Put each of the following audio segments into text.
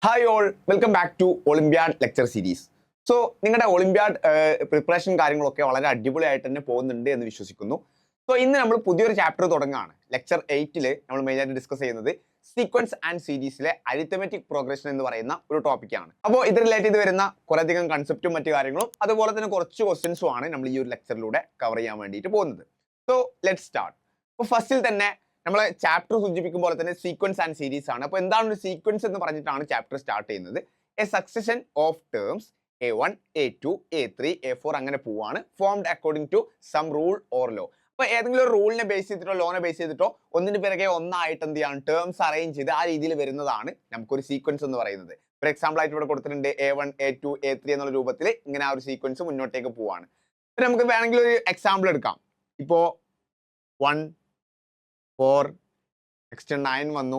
Hi all, welcome back to olympiad lecture series. So നിങ്ങളുടെ olympiad preparation കാര്യങ്ങളൊക്കെ വളരെ അടിപൊളിയായിട്ട് തന്നെ പോകുന്നുണ്ട് എന്ന് വിശ്വസിക്കുന്നു. സോ ഇന്ന് നമ്മൾ പുതിയൊരു ചാപ്റ്റർ തുടങ്ങുകയാണ്. ലെക്ചർ 8 നമ്മൾ മെയിനായിട്ട് ഡിസ്കസ് ചെയ്യുന്നത് സീക്വൻസ് ആൻഡ് സീരീസിലെ അരിത്തമെറ്റിക് പ്രോഗ്രഷൻ എന്ന് പറയുന്ന ഒരു ടോപ്പിക്കാണ്. അപ്പോൾ ഇത് റിലേറ്റ് ചെയ്ത് വരുന്ന കുറേയധികം കൺസെപ്റ്റും മറ്റു കാര്യങ്ങളും അതുപോലെ തന്നെ കുറച്ച് ക്വസ്റ്റ്യൻസും ആണ് നമ്മൾ ഈ ഒരു ലെക്ചറിലൂടെ കവർ ചെയ്യാൻ വേണ്ടിയിട്ട് പോകുന്നത്. So let start. അപ്പോൾ ഫസ്റ്റിൽ തന്നെ നമ്മളെ ചാപ്റ്റർ സൂചിപ്പിക്കും പോലെ തന്നെ സീക്വൻസ് ആൻഡ് സീരീസ് ആണ്. അപ്പോൾ എന്താണ് ഒരു സീക്വൻസ് എന്ന് പറഞ്ഞിട്ടാണ് ചാപ്റ്റർ സ്റ്റാർട്ട് ചെയ്യുന്നത്. A succession of terms A1, A2, A3, A4 അങ്ങനെ പോവാണ്. Formed according to some rule or law. അപ്പോൾ ഏതെങ്കിലും ഒരു റൂളിനെ ബേസ് ചെയ്തിട്ടോ ലോനെ ബേസ് ചെയ്തിട്ടോ ഒന്നിന് പിറകെ ഒന്നായിട്ട് എന്ത് ചെയ്യാണ് ടേംസ് അറേഞ്ച് ചെയ്ത് ആ രീതിയിൽ വരുന്നതാണ് നമുക്കൊരു സീക്വൻസ് എന്ന് പറയുന്നത്. ഫോർ എക്സാമ്പിൾ ആയിട്ട് ഇവിടെ കൊടുത്തിട്ടുണ്ട് A1, A2, A3 എന്നുള്ള രൂപത്തിൽ ഇങ്ങനെ ആ ഒരു സീക്വൻസ് മുന്നോട്ടേക്ക് പോവാണ്. പിന്നെ നമുക്ക് വേണമെങ്കിൽ ഒരു എക്സാമ്പിൾ എടുക്കാം. ഇപ്പോൾ 1, 4, നെക്സ്റ്റ് 9 വന്നു,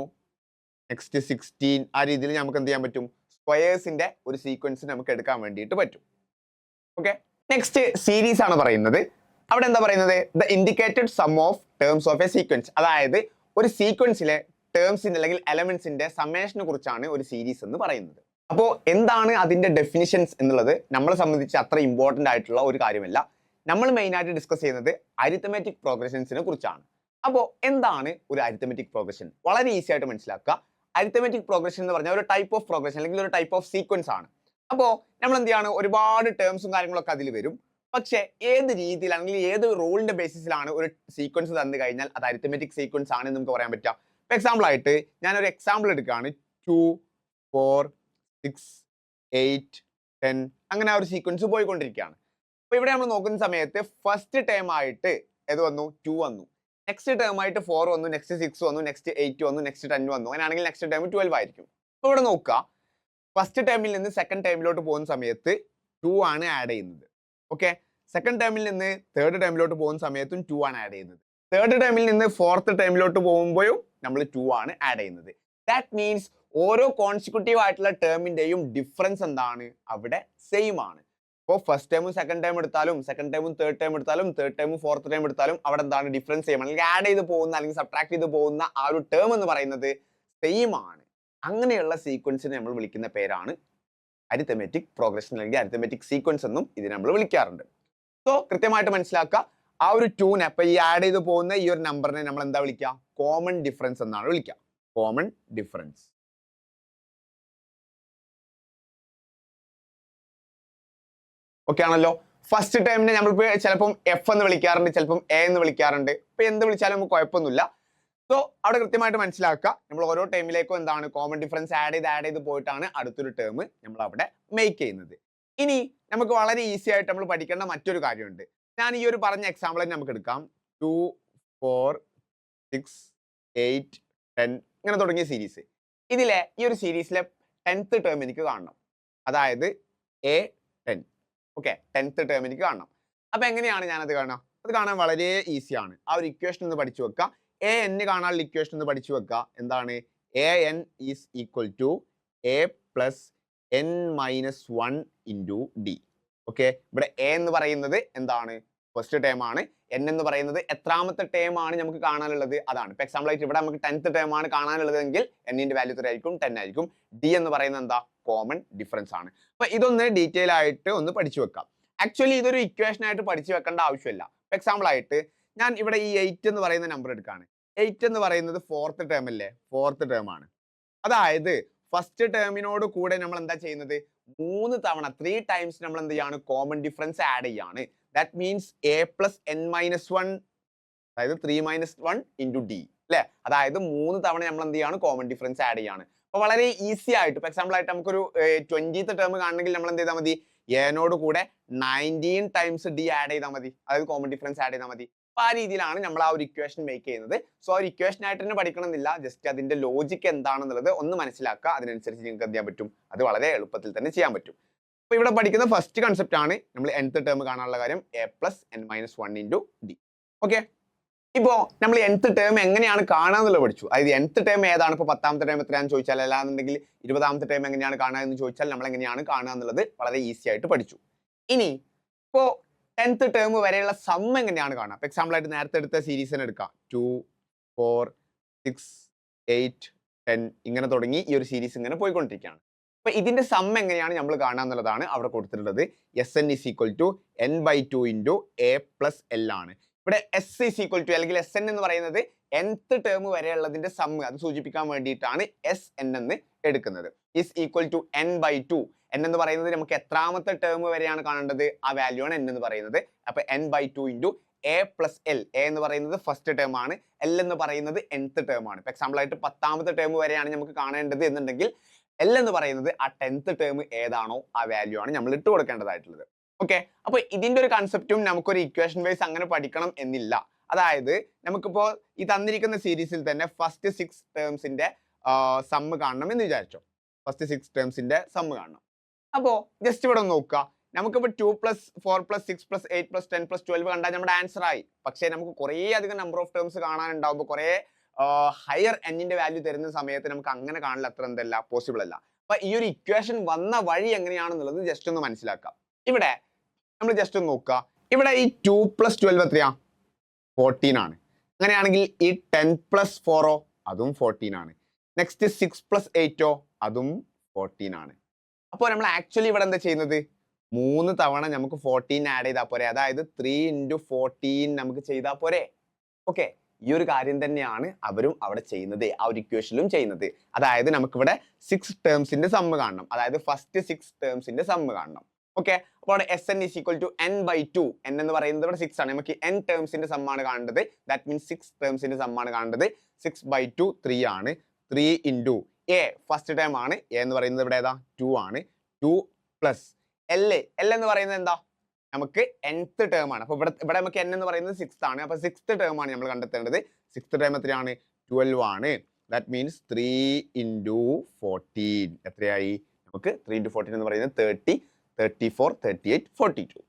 നെക്സ്റ്റ് 16 ആ രീതിയിൽ നമുക്ക് എന്ത് ചെയ്യാൻ പറ്റും, സ്ക്വയേഴ്സിന്റെ ഒരു സീക്വൻസ് നമുക്ക് എടുക്കാൻ വേണ്ടിയിട്ട് പറ്റും. ഓക്കെ, നെക്സ്റ്റ് സീരീസ് ആണ് പറയുന്നത്. അവിടെ എന്താ പറയുന്നത്, the indicated sum of terms of a sequence. അതായത് ഒരു സീക്വൻസിലെ ടേംസിന്റെ അല്ലെങ്കിൽ എലമെന്റ്സിന്റെ സമ്മേഷനെ കുറിച്ചാണ് ഒരു സീരീസ് എന്ന് പറയുന്നത്. അപ്പോൾ എന്താണ് അതിന്റെ ഡെഫിനിഷൻസ് എന്നുള്ളത് നമ്മളെ സംബന്ധിച്ച് അത്ര ഇമ്പോർട്ടന്റ് ആയിട്ടുള്ള ഒരു കാര്യമല്ല. നമ്മൾ മെയിനായിട്ട് ഡിസ്കസ് ചെയ്യുന്നത് അരിത്തമെറ്റിക് പ്രോഗ്രഷൻസിനെ കുറിച്ചാണ്. അപ്പോൾ എന്താണ് ഒരു അരിത്തമെറ്റിക് പ്രോഗ്രഷൻ? വളരെ ഈസി ആയിട്ട് മനസ്സിലാക്കുക. അരിത്തമെറ്റിക് പ്രോഗ്രഷൻ എന്ന് പറഞ്ഞാൽ ഒരു ടൈപ്പ് ഓഫ് പ്രോഗ്രഷൻ അല്ലെങ്കിൽ ഒരു ടൈപ്പ് ഓഫ് സീക്വൻസ് ആണ്. അപ്പോൾ നമ്മൾ എന്ത് ചെയ്യാണ്, ഒരുപാട് ടേംസും കാര്യങ്ങളൊക്കെ അതിൽ വരും. പക്ഷേ ഏത് രീതിയിലാണെങ്കിൽ ഏത് റൂളിന്റെ ബേസിസിലാണ് ഒരു സീക്വൻസ് തന്നു കഴിഞ്ഞാൽ അത് അരിത്തമെറ്റിക് സീക്വൻസ് ആണെന്ന് നമുക്ക് പറയാൻ പറ്റുക. ഇപ്പോൾ എക്സാമ്പിൾ ആയിട്ട് ഞാനൊരു എക്സാമ്പിൾ എടുക്കുകയാണ്. 2, 4, 6, 8, 10 അങ്ങനെ ആ ഒരു സീക്വൻസ് പോയിക്കൊണ്ടിരിക്കുകയാണ്. അപ്പോൾ ഇവിടെ നമ്മൾ നോക്കുന്ന സമയത്ത് ഫസ്റ്റ് ടേം ആയിട്ട് ഏത് വന്നു, 2 വന്നു. നെക്സ്റ്റ് ടേം ആയിട്ട് 4 വന്നു, നെക്സ്റ്റ് 6 വന്നു, നെക്സ്റ്റ് 8 വന്നു, നെക്സ്റ്റ് 10 വന്നു. അങ്ങനെയാണെങ്കിൽ നെക്സ്റ്റ് ടേം 12 ആയിരിക്കും. അപ്പോൾ ഇവിടെ നോക്കുക, ഫസ്റ്റ് ടേമിൽ നിന്ന് സെക്കൻഡ് ടേമിലോട്ട് പോകുന്ന സമയത്ത് 2 ആണ് ആഡ് ചെയ്യുന്നത്. ഓക്കെ, സെക്കൻഡ് ടേമിൽ നിന്ന് തേർഡ് ടേമിലോട്ട് പോകുന്ന സമയത്തും 2 ആണ് ആഡ് ചെയ്യുന്നത്. തേർഡ് ടേമിൽ നിന്ന് ഫോർത്ത് ടേമിലോട്ട് പോകുമ്പോഴും നമ്മൾ 2 ആണ് ആഡ് ചെയ്യുന്നത്. ദാറ്റ് മീൻസ് ഓരോ കോൺസിക്യൂട്ടീവ് ആയിട്ടുള്ള ടേമിന്റെയും ഡിഫറൻസ് എന്താണ്, അവിടെ സെയിം ആണ്. ഇപ്പോൾ ഫസ്റ്റ് ടൈമും സെക്കൻഡ് ടൈം എടുത്താലും സെക്കൻഡ് ടൈമും തേർഡ് ടൈം എടുത്താലും തേർഡ് ടൈമും ഫോർത്ത് ടൈം എടുത്താലും അവിടെ എന്താണ് ഡിഫറൻസ് സെയിം, അല്ലെങ്കിൽ ആഡ് ചെയ്ത് പോകുന്ന അല്ലെങ്കിൽ സബ്ട്രാക്ട് ചെയ്ത് പോകുന്ന ആ ഒരു ടേം എന്ന് പറയുന്നത് സെയിം ആണ്. അങ്ങനെയുള്ള സീക്വൻസിനെ നമ്മൾ വിളിക്കുന്ന പേരാണ് അരിത്തമെറ്റിക് പ്രോഗ്രഷൻ അല്ലെങ്കിൽ അരിത്തമെറ്റിക് സീക്വൻസ് എന്നും ഇതിനെ നമ്മൾ വിളിക്കാറുണ്ട്. സോ കൃത്യമായിട്ട് മനസ്സിലാക്കുക, ആ ഒരു 2നെ അപ്പൊ ഈ ആഡ് ചെയ്ത് പോകുന്ന ഈ ഒരു നമ്പറിനെ നമ്മൾ എന്താ വിളിക്കുക, കോമൺ ഡിഫറൻസ് എന്നാണ് വിളിക്കുക. Common difference. ഓക്കെ ആണല്ലോ. ഫസ്റ്റ് ടൈമിനെ നമ്മൾ ചിലപ്പം എഫ് എന്ന് വിളിക്കാറുണ്ട്, ചിലപ്പം എ എന്ന് വിളിക്കാറുണ്ട്. ഇപ്പൊ എന്ത് വിളിച്ചാലും നമുക്ക് കുഴപ്പമൊന്നുമില്ല. സോ അവിടെ കൃത്യമായിട്ട് മനസ്സിലാക്കുക, നമ്മൾ ഓരോ ടൈമിലേക്കും എന്താണ് കോമൺ ഡിഫറൻസ് ആഡ് ചെയ്ത് പോയിട്ടാണ് അടുത്തൊരു ടേം നമ്മൾ അവിടെ മേക്ക് ചെയ്യുന്നത്. ഇനി നമുക്ക് വളരെ ഈസി ആയിട്ട് നമ്മൾ പഠിക്കേണ്ട മറ്റൊരു കാര്യമുണ്ട്. ഞാൻ ഈ ഒരു പറഞ്ഞ എക്സാമ്പിൾ നമുക്ക് എടുക്കാം. 2, 4, 6, 8, 10 ഇങ്ങനെ തുടങ്ങിയ സീരീസ്. ഇതിലെ ഈ ഒരു സീരീസിലെ 10th ടേം എനിക്ക് കാണണം, അതായത് A10. ഓക്കെ, 10th ടേം എനിക്ക് കാണണം. അപ്പൊ എങ്ങനെയാണ് ഞാനത് കാണുക? അത് കാണാൻ വളരെ ഈസിയാണ്. ആ ഒരു ഇക്വേഷൻ ഒന്ന് പഠിച്ചു വെക്കുക. an കാണാനുള്ള ഇക്വേഷൻ ഒന്ന് പഠിച്ചു വെക്കുക. എന്താണ്? an is equal to a plus n minus 1 into d. Okay, ഇവിടെ a എന്ന് പറയുന്നത് എന്താണ്, ഫസ്റ്റ് ടേം ആണ്. n എന്ന് പറയുന്നത് എത്രാമത്തെ ടേം ആണ് നമുക്ക് കാണാനുള്ളത്, അതാണ്. ഇപ്പൊ എക്സാമ്പിൾ ആയിട്ട് ഇവിടെ നമുക്ക് 10th ടേം ആണ് കാണാനുള്ളത് എങ്കിൽ n-ന്റെ വാല്യൂ എത്ര ആയിരിക്കും, 10 ആയിരിക്കും. d എന്ന് പറയുന്നത് എന്താ, കോമൺ ഡിഫറൻസ് ആണ്. അപ്പൊ ഇതൊന്ന് ഡീറ്റെയിൽ ആയിട്ട് ഒന്ന് പഠിച്ചു വെക്കാം. ആക്ച്വലി ഇതൊരു ഇക്വേഷൻ ആയിട്ട് പഠിച്ചു വെക്കേണ്ട ആവശ്യമില്ല. എക്സാമ്പിൾ ആയിട്ട് ഞാൻ ഇവിടെ ഈ 8 എന്ന് പറയുന്ന നമ്പർ എടുക്കുകയാണ്. 8 എന്ന് പറയുന്നത് ഫോർത്ത് ടേം അല്ലേ, ഫോർത്ത് ടേം ആണ്. അതായത് ഫസ്റ്റ് ടേമിനോട് കൂടെ നമ്മൾ എന്താ ചെയ്യുന്നത്, 3 തവണ 3 ടൈംസ് നമ്മൾ എന്ത് ചെയ്യാണ്, കോമൺ ഡിഫറൻസ് ആഡ് ചെയ്യാണ്. That means a plus n minus 1, അതായത് 3 മൈനസ് 1 ഇൻറ്റു d അല്ലെ. അതായത് 3 തവണ നമ്മൾ എന്ത് ചെയ്യാണ്, കോമൺ ഡിഫറൻസ് ആഡ് ചെയ്യാണ്. അപ്പൊ വളരെ ഈസി ആയിട്ട് ഇപ്പൊ എക്സാമ്പിൾ ആയിട്ട് നമുക്കൊരു 20th ടേം കാണണമെങ്കിൽ നമ്മൾ എന്ത് ചെയ്താൽ മതി, എനോട് കൂടെ 19 ടൈംസ് d ആഡ് ചെയ്താൽ മതി, അതായത് കോമൺ ഡിഫറൻസ് ആഡ് ചെയ്താൽ മതി. അപ്പൊ ആ രീതിയിലാണ് നമ്മൾ ആ ഒരു ഇക്വേഷൻ മേക്ക് ചെയ്യുന്നത്. സോ ആ ഒരു ഇക്വേഷൻ ആയിട്ട് തന്നെ പഠിക്കണമെന്നില്ല, ജസ്റ്റ് അതിന്റെ ലോജിക്ക് എന്താണെന്നുള്ളത് ഒന്ന് മനസ്സിലാക്കുക. അതിനനുസരിച്ച് നിങ്ങൾക്ക് എന്ത് ചെയ്യാൻ പറ്റും, അത് വളരെ എളുപ്പത്തിൽ തന്നെ ചെയ്യാൻ പറ്റും. അപ്പൊ ഇവിടെ പഠിക്കുന്ന ഫസ്റ്റ് കൺസെപ്റ്റ് ആണ് നമ്മൾ nth ടേം കാണാനുള്ള കാര്യം, a plus n minus 1 into d. Okay, ഇപ്പോൾ നമ്മൾ nth ടേം എങ്ങനെയാണ് കാണാന്നുള്ളത് പഠിച്ചു. അതായത് nth ടേം ഏതാണ്, ഇപ്പോൾ 10ാമത്തെ ടേം എത്രയാണെന്ന് ചോദിച്ചാൽ, അല്ലാന്നുണ്ടെങ്കിൽ 20ാമത്തെ ടേം എങ്ങനെയാണ് കാണുക എന്ന് ചോദിച്ചാൽ നമ്മൾ എങ്ങനെയാണ് കാണുക എന്നുള്ളത് വളരെ ഈസി ആയിട്ട് പഠിച്ചു. ഇനി ഇപ്പോൾ 10th ടേം വരെയുള്ള സം എങ്ങനെയാണ് കാണുക? ഇപ്പോൾ എക്സാമ്പിൾ ആയിട്ട് നേരത്തെ എടുത്ത സീരീസിനെ എടുക്കാം. 2, 4, 6, 8, 10 ഇങ്ങനെ തുടങ്ങി ഈ ഒരു സീരീസ് ഇങ്ങനെ പോയിക്കൊണ്ടിരിക്കുകയാണ്. അപ്പൊ ഇതിന്റെ സം എങ്ങനെയാണ് നമ്മൾ കാണുക എന്നുള്ളതാണ് അവിടെ കൊടുത്തിട്ടുള്ളത്. Sn is equal to n/2 into a plus l ആണ്. ഇവിടെ s is equal to അല്ലെങ്കിൽ Sn എന്ന് പറയുന്നത് nth ടേം വരെയുള്ളതിന്റെ സം അത് സൂചിപ്പിക്കാൻ വേണ്ടിയിട്ടാണ് Sn എന്ന് എടുക്കുന്നത്. is equal to n/2. n എന്ന് പറയുന്നത് നമുക്ക് എത്രാമത്തെ ടേം വരെയാണ് കാണേണ്ടത്, ആ വാല്യൂ ആണ് n എന്ന് പറയുന്നത്. അപ്പൊ n/2 into a plus l. a എന്ന് പറയുന്നത് ഫസ്റ്റ് ടേം ആണ്, l എന്ന് പറയുന്നത് nth ടേം ആണ്. ഇപ്പൊ എക്സാമ്പിൾ ആയിട്ട് 10ാമത്തെ ടേം വരെയാണ് നമുക്ക് കാണേണ്ടത് എന്നുണ്ടെങ്കിൽ l എന്ന് പറയുന്നത് ആ 10th ടേം ഏതാണോ ആ വാല്യൂ ആണ് നമ്മൾ ഇട്ട് കൊടുക്കേണ്ടതായിട്ടുള്ളത്. ഓക്കെ, അപ്പൊ ഇതിന്റെ ഒരു കൺസെപ്റ്റും നമുക്കൊരു ഇക്വേഷൻ വൈസ് അങ്ങനെ പഠിക്കണം എന്നില്ല. അതായത് നമുക്കിപ്പോ ഈ തന്നിരിക്കുന്ന സീരീസിൽ തന്നെ ഫസ്റ്റ് 6 ടേംസിന്റെ സം കാണണം എന്ന് വിചാരിച്ചോ. ഫസ്റ്റ് 6 ടേംസിന്റെ സം കാണണം. അപ്പോ ജസ്റ്റ് ഇവിടെ നോക്കുക. നമുക്കിപ്പോ 2 + 4 + 6 + 8 + 10 + 12 കണ്ടാൽ നമ്മുടെ ആൻസർ ആയി. പക്ഷേ നമുക്ക് കുറേ അധികം നമ്പർ ഓഫ് ടേംസ് കാണാനുണ്ടാവുമ്പോൾ കുറേ ഹയർ എന്നിന്റെ വാല്യൂ തരുന്ന സമയത്ത് നമുക്ക് അങ്ങനെ കാണില്ല, അത്ര എന്തല്ല പോസിബിൾ അല്ല. അപ്പൊ ഈ ഒരു ഇക്വേഷൻ വന്ന വഴി എങ്ങനെയാണെന്നുള്ളത് ജസ്റ്റ് ഒന്ന് മനസ്സിലാക്കാം. ഇവിടെ നമ്മൾ ജസ്റ്റ് ഒന്ന് നോക്കുക. ഇവിടെ ഈ 2 + 12 എത്രയാ? 14 ആണ്. അങ്ങനെയാണെങ്കിൽ ഈ 10 + 4 അതും 14 ആണ്. നെക്സ്റ്റ് 6 + 8 അതും 14 ആണ്. അപ്പോൾ നമ്മൾ ആക്ച്വലി ഇവിടെ എന്താ ചെയ്യുന്നത്? 3 തവണ നമുക്ക് 14 ആഡ് ചെയ്താൽ പോരെ, അതായത് 3 × 14 നമുക്ക് ചെയ്താൽ പോരെ. ഓക്കെ, ഈ ഒരു കാര്യം തന്നെയാണ് അവരും അവിടെ ചെയ്യുന്നത്, ആ ഒരു ഇക്വേഷനിലും ചെയ്യുന്നത്. അതായത് നമുക്കിവിടെ 6 ടേംസിന്റെ സം കാണണം, അതായത് ഫസ്റ്റ് 6 ടേംസിന്റെ സം കാണണം. ഓക്കെ, അപ്പോൾ Sn is equal to n/2. n എന്ന് പറയുന്നത് ഇവിടെ 6 ആണ്. നമുക്ക് n ടേംസിന്റെ സം ആണ് കാണേണ്ടത്. ദാറ്റ് മീൻസ് 6 ടേംസിന്റെ സം ആണ് കാണേണ്ടത്. 6/2 3 ആണ്. 3 × a ഫസ്റ്റ് ടേം ആണ്. a എന്ന് പറയുന്നത് ഇവിടെ ഏതാ? 2 ആണ്. 2 + l. l എന്ന് പറയുന്നത് എന്താ? നമുക്ക് nth ടേം ആണ്. അപ്പോൾ ഇവിടെ നമുക്ക് n എന്ന് പറയുന്നത് 6th ആണ്. അപ്പോൾ 6th ടേം ആണ് നമ്മൾ കണ്ടെത്തേണ്ടത്. 6th ടേം എത്രയാണ്? 12 ആണ്. ദാറ്റ് മീൻസ് 3 × 14 എത്രയായി? നമുക്ക് 3 × 14 എന്ന് പറയുന്നത് 30, 34, 38, 42.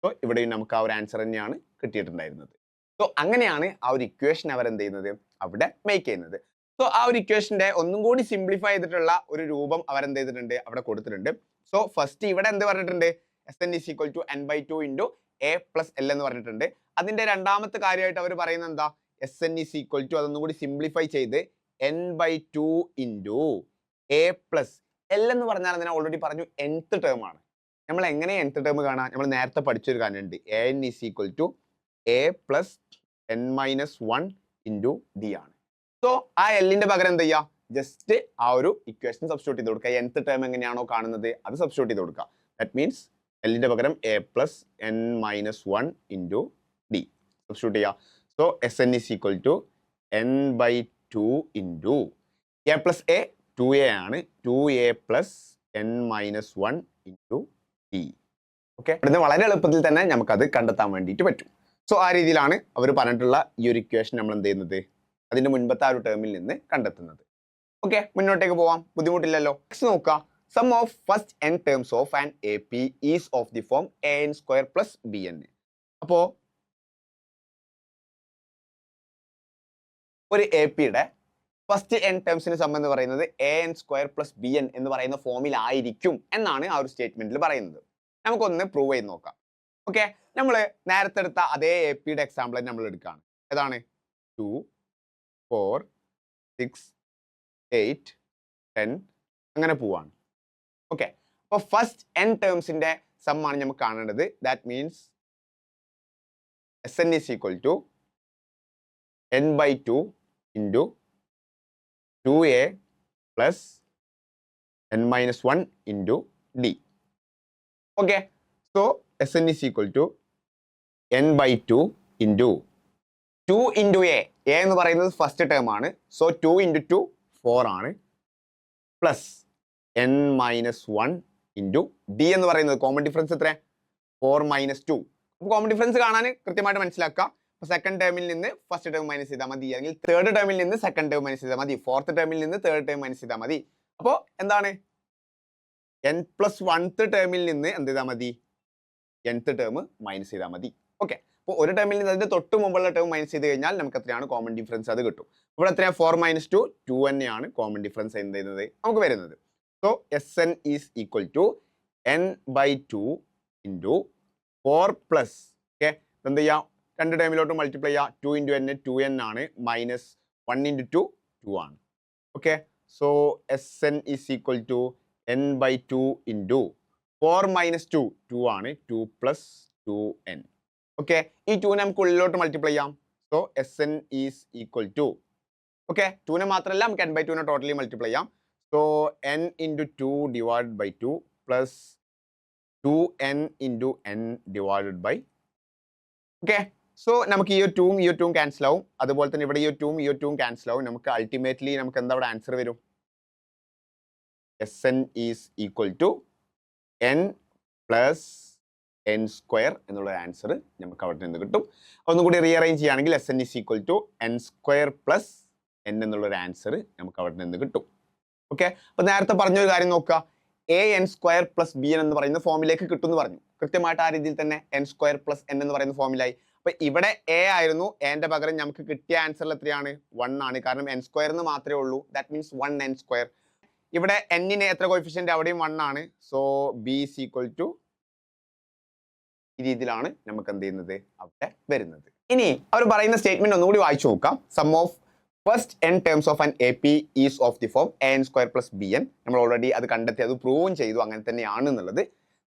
സോ ഇവിടെയും നമുക്ക് ആ ഒരു ആൻസർ തന്നെയാണ് കിട്ടിയിട്ടുണ്ടായിരുന്നത്. സോ അങ്ങനെയാണ് ആ ഒരു ഇക്വേഷൻ അവർ എന്ത് ചെയ്യുന്നത്, അവിടെ മേക്ക് ചെയ്യുന്നത്. സോ ആ ഒരു ഇക്വേഷന്റെ ഒന്നും കൂടി സിംപ്ലിഫൈ ചെയ്തിട്ടുള്ള ഒരു രൂപം അവർ എന്ത് ചെയ്തിട്ടുണ്ട്, അവിടെ കൊടുത്തിട്ടുണ്ട്. സോ ഫസ്റ്റ് ഇവിടെ എന്ത് പറഞ്ഞിട്ടുണ്ട്? Sn is equal to n/2 into a plus l എന്ന് പറഞ്ഞിട്ടുണ്ട്. അതിന്റെ രണ്ടാമത്തെ കാര്യമായിട്ട് അവർ പറയുന്നത് എന്താ? Sn is equal to അതൊന്നും കൂടി സിംപ്ലിഫൈ ചെയ്ത് n/2 into a plus l എന്ന് പറഞ്ഞാൽ ഞാൻ ഓൾറെഡി പറഞ്ഞു nth ടേം ആണ്. നമ്മൾ എങ്ങനെ nth ടേം കാണാം? നമ്മൾ നേരത്തെ പഠിച്ചൊരു കാര്യമുണ്ട്. an is equal to a plus n-1 into d ആണ്. സോ ആ എല്ലിന്റെ പകരം എന്ത് ചെയ്യുക? ജസ്റ്റ് ആ ഒരു ഇക്വേഷൻ സബ്സ്റ്റിറ്റ്യൂട്ട് ചെയ്ത് കൊടുക്കുക. nth ടേം എങ്ങനെയാണോ കാണുന്നത് അത് സബ്സ്റ്റിറ്റ്യൂട്ട് ചെയ്ത് കൊടുക്കുക. ദാറ്റ് മീൻസ് എല്ലിന്റെ പകരം a plus n-1 into d substitute ചെയ്യുക. So Sn is equal to n/2 into a plus a 2a ആണ്. 2a plus n-1 into d. Okay, ഇവിടുന്ന് വളരെ എളുപ്പത്തിൽ തന്നെ നമുക്കത് കണ്ടെത്താൻ വേണ്ടിയിട്ട് പറ്റും. സോ ആ രീതിയിലാണ് അവർ പറഞ്ഞിട്ടുള്ള ഈ ഒരു ഇക്വേഷൻ നമ്മൾ എന്ത് ചെയ്യുന്നത്, അതിന്റെ മുൻപത്തെ ആ ഒരു ടേമിൽ നിന്ന് കണ്ടെത്തുന്നത്. ഓക്കെ, മുന്നോട്ടേക്ക് പോവാം, ബുദ്ധിമുട്ടില്ലല്ലോ. നെക്സ്റ്റ് നോക്കുക. Sum of first n terms of an AP is of the form an² plus bn. അപ്പോ ഒരു APയുടെ ഫസ്റ്റ് n ടേംസിന് സം എന്ന് പറയുന്നത് an² plus bn എന്ന് പറയുന്ന ഫോമിൽ ആയിരിക്കും എന്നാണ് ആ ഒരു സ്റ്റേറ്റ്മെന്റിൽ പറയുന്നത്. നമുക്കൊന്ന് പ്രൂവ് ചെയ്ത് നോക്കാം. ഓക്കെ, നമ്മൾ നേരത്തെ എടുത്ത അതേ APയുടെ എക്സാമ്പിൾ നമ്മൾ എടുക്കുകയാണ്. ഏതാണ്? 2, 4, 6, 8, 10 അങ്ങനെ പോവാണ്. ഓക്കെ, അപ്പോൾ ഫസ്റ്റ് n ടേംസിന്റെ സം ആണ് നമുക്ക് കാണേണ്ടത്. That means Sn is equal to n/2 into 2a plus n-1 into d. Okay, so Sn is equal to n/2 into 2 into a. a എന്ന് പറയുന്നത് ഫസ്റ്റ് ടേം ആണ്. സോ 2 into 2 4 ആണ്. Plus n-1 into d എന്ന് പറയുന്നത് common difference എത്ര? 4 - 2. അപ്പോൾ common difference കാണാൻ കൃത്യമായിട്ട് മനസ്സിലാക്കുക. അപ്പോൾ സെക്കൻഡ് ടേമിൽ നിന്ന് ഫസ്റ്റ് ടേം മൈനസ് ചെയ്താൽ മതി, അല്ലെങ്കിൽ തേർഡ് ടേമിൽ നിന്ന് സെക്കൻഡ് ടേം മൈനസ് ചെയ്താൽ മതി, ഫോർത്ത് ടേമിൽ നിന്ന് തേർഡ് ടേം മൈനസ് ചെയ്താൽ മതി. അപ്പോൾ എന്താണ്? n+1th ടേമിൽ നിന്ന് എന്ത് ചെയ്താൽ മതി? nth ടേം മൈനസ് ചെയ്താൽ മതി. ഓക്കെ, അപ്പോൾ ഒരു ടേമിൽ നിന്ന് അതിന്റെ തൊട്ട് മുമ്പുള്ള ടേം മൈനസ് ചെയ്ത് കഴിഞ്ഞാൽ നമുക്ക് എത്രയാണ് കോമൺ ഡിഫറൻസ് അത് കിട്ടും. ഇവിടെ എത്രയാണ്? 4 - 2 2 തന്നെയാണ് കോമൺ ഡിഫറൻസ് എന്ത് ചെയ്യുന്നത് നമുക്ക് വരുന്നത്. So Sn is equal to n/2 into 4 plus okay എന്ത് ചെയ്യാം? രണ്ട് ടേമിലോട്ട് മൾട്ടിപ്ലൈ ചെയ്യുക. 2 into n 2n ആണ്, മൈനസ് 1 into 2 2 ആണ്. Okay, so Sn is equal to n by 2 into 4 minus 2 2 ആണ് 2 plus 2n. ഓക്കെ, ഈ 2 നമുക്ക് ഉള്ളിലോട്ട് മൾട്ടിപ്ലൈ ചെയ്യാം. So Sn is equal to, okay, 2 മാത്രമല്ല നമുക്ക് n by 2 ടോട്ടലി മൾട്ടിപ്ലൈ ചെയ്യാം. So n into 2 divided by 2 plus 2n into n divided by, okay, so നമുക്ക് ഈ 2ഉം ഈ 2ഉം ക്യാൻസൽ ആവും. അതുപോലെ തന്നെ ഇവിടെ ഈ 2ഉം ഈ 2ഉം ക്യാൻസൽ ആവും. നമുക്ക് അൾട്ടിമേറ്റ്ലി നമുക്ക് എന്താ ഇവിടെ ആൻസർ വരും? Sn is equal to n plus n square എന്നുള്ള ആൻസർ നമുക്ക് അവിടെ നിന്ന് കിട്ടും. ഒന്നുകൂടി റീഅറേഞ്ച് ചെയ്യുകയാണെങ്കിൽ Sn is equal to n square plus n എന്നുള്ളൊരു ആൻസർ നമുക്ക് അവിടെ നിന്ന് കിട്ടും. ഓക്കെ, അപ്പൊ നേരത്തെ പറഞ്ഞൊരു കാര്യം നോക്കുക, an സ്ക്വയർ പ്ലസ് bn എന്ന് പറയുന്ന ഫോമിലേക്ക് കിട്ടും എന്ന് പറഞ്ഞു. കൃത്യമായിട്ട് ആ രീതിയിൽ തന്നെ n സ്ക്വയർ പ്ലസ് n എന്ന് പറയുന്ന ഫോമിലായി. അപ്പൊ ഇവിടെ a ആയിരുന്നു, എന്റെ പകരം നമുക്ക് കിട്ടിയ ആൻസറിൽ എത്രയാണ്? 1 ആണ്. കാരണം n സ്ക്വയർ എന്ന് മാത്രമേ ഉള്ളൂ. That means 1n square. ഇവിടെ n-ന് എത്ര കോഎഫിഷ്യന്റ്? അവിടെയും 1 ആണ്. So b is equal to, ഈ രീതിയിലാണ് നമുക്ക് എന്ത് ചെയ്യുന്നത് അവിടെ വരുന്നത്. ഇനി അവർ പറയുന്ന സ്റ്റേറ്റ്മെന്റ് ഒന്നുകൂടി വായിച്ചു നോക്കാം. Sum of first n terms of an AP is of the form an square plus bn. നമ്മൾ ഓൾറെഡി അത് കണ്ടെത്തി, അത് പ്രൂവും ചെയ്തു, അങ്ങനെ തന്നെയാണ് എന്നുള്ളത്.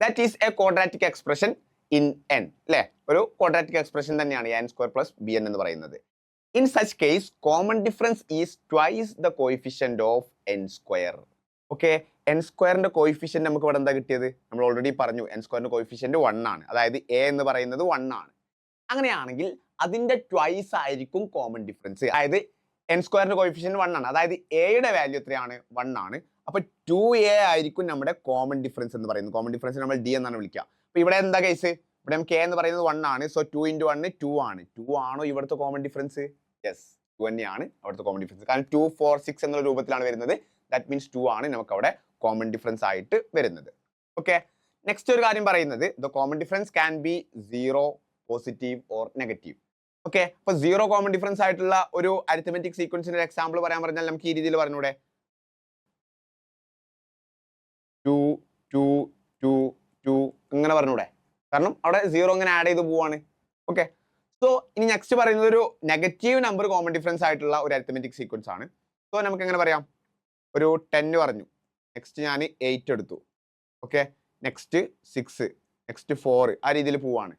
That is a quadratic expression in n, അല്ലെ? ഒരു ക്വാഡ്രാറ്റിക് എക്സ്പ്രഷൻ തന്നെയാണ് an സ്ക്വയർ പ്ലസ് bn എന്ന് പറയുന്നത്. In such case common difference is twice the coefficient of n square. Okay, n സ്ക്വയറിന്റെ കോഎഫിഷ്യന്റ് നമുക്ക് ഇവിടെ എന്താ കിട്ടിയത്? നമ്മൾ ഓൾറെഡി പറഞ്ഞു, n സ്ക്വയറിന്റെ കോഎഫിഷ്യന്റ് 1 ആണ്. അതായത് a എന്ന് പറയുന്നത് 1 ആണ്. അങ്ങനെയാണെങ്കിൽ അതിന്റെ ട്വൈസ് ആയിരിക്കും കോമൺ ഡിഫറൻസ്. അതായത് n സ്ക്വയറിന്റെ കോഎഫിഷ്യന്റ് 1 ആണ്, അതായത് എയുടെ വാല്യൂ എത്രയാണ്? 1 ആണ്. അപ്പൊ 2a ആയിരിക്കും നമ്മുടെ കോമൺ ഡിഫറൻസ് എന്ന് പറയുന്നത്. കോമൺ ഡിഫറൻസ് നമ്മൾ d എന്നാണ് വിളിക്കുക. അപ്പൊ ഇവിടെ എന്താ കേസ്? ഇവിടെ നമുക്ക് a എന്ന് പറയുന്നത് 1 ആണ്. സോ 2 into 1 2 ആണ്. 2 ആണോ ഇവിടുത്തെ കോമൺ ഡിഫറൻസ്? യെസ്, 2 തന്നെയാണ് അവിടുത്തെ കോമൺ ഡിഫറൻസ്. കാരണം 2 4 6 എന്നുള്ള രൂപത്തിലാണ് വരുന്നത്. ദാറ്റ് മീൻസ് 2 ആണ് നമുക്ക് അവിടെ കോമൺ ഡിഫറൻസ് ആയിട്ട് വരുന്നത്. ഓക്കെ, നെക്സ്റ്റ് ഒരു കാര്യം പറയുന്നത്, the common difference can be 0, positive or negative. Okay, അപ്പൊ 0 കോമൺ ഡിഫറൻസ് ആയിട്ടുള്ള ഒരു അരിത്തമെറ്റിക് സീക്വൻസിന്റെ എക്സാമ്പിൾ പറയാൻ പറഞ്ഞാൽ നമുക്ക് ഈ രീതിയിൽ പറഞ്ഞൂടെ? 2 2 2 2 ഇങ്ങനെ പറഞ്ഞൂടെ? കാരണം അവിടെ 0 ഇങ്ങനെ ആഡ് ചെയ്ത് പോവാണ്. ഓക്കെ, സോ ഇനി നെക്സ്റ്റ് പറയുന്നത് ഒരു നെഗറ്റീവ് നമ്പർ കോമൺ ഡിഫറൻസ് ആയിട്ടുള്ള ഒരു അരിത്തമെറ്റിക് സീക്വൻസ് ആണ്. സോ നമുക്ക് എങ്ങനെ പറയാം? ഒരു 10 പറഞ്ഞു, നെക്സ്റ്റ് ഞാൻ 8 എടുത്തു, ഓക്കെ, നെക്സ്റ്റ് 6, നെക്സ്റ്റ് 4, ആ രീതിയിൽ പോവാണ്.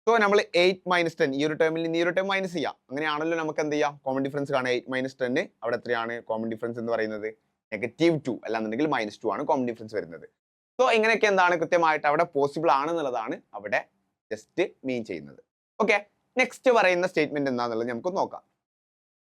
സോ നമ്മൾ 8 മൈനസ് 10 ഈ ഒരു ടേമിൽ നിന്ന് ഈ ഒരു ടേം മൈനസ് ചെയ്യാം. അങ്ങനെയാണല്ലോ നമുക്ക് എന്ത് ചെയ്യാം? കോമൺ ഡിഫറൻസ് കാണാം. 8 മൈനസ് 10 അവിടെ എത്രയാണ് കോമൺ ഡിഫറൻസ് എന്ന് പറയുന്നത്? -2, അല്ലാന്നുണ്ടെങ്കിൽ -2 ആണ് കോമൺ ഡിഫറൻസ് വരുന്നത്. സോ ഇങ്ങനെയൊക്കെ എന്താണ് കൃത്യമായിട്ട് അവിടെ പോസിബിൾ ആണെന്നുള്ളതാണ് അവിടെ ജസ്റ്റ് മീൻ ചെയ്യുന്നത്. ഓക്കെ, നെക്സ്റ്റ് പറയുന്ന സ്റ്റേറ്റ്മെന്റ് എന്താണെന്നുള്ളത് നമുക്ക് നോക്കാം.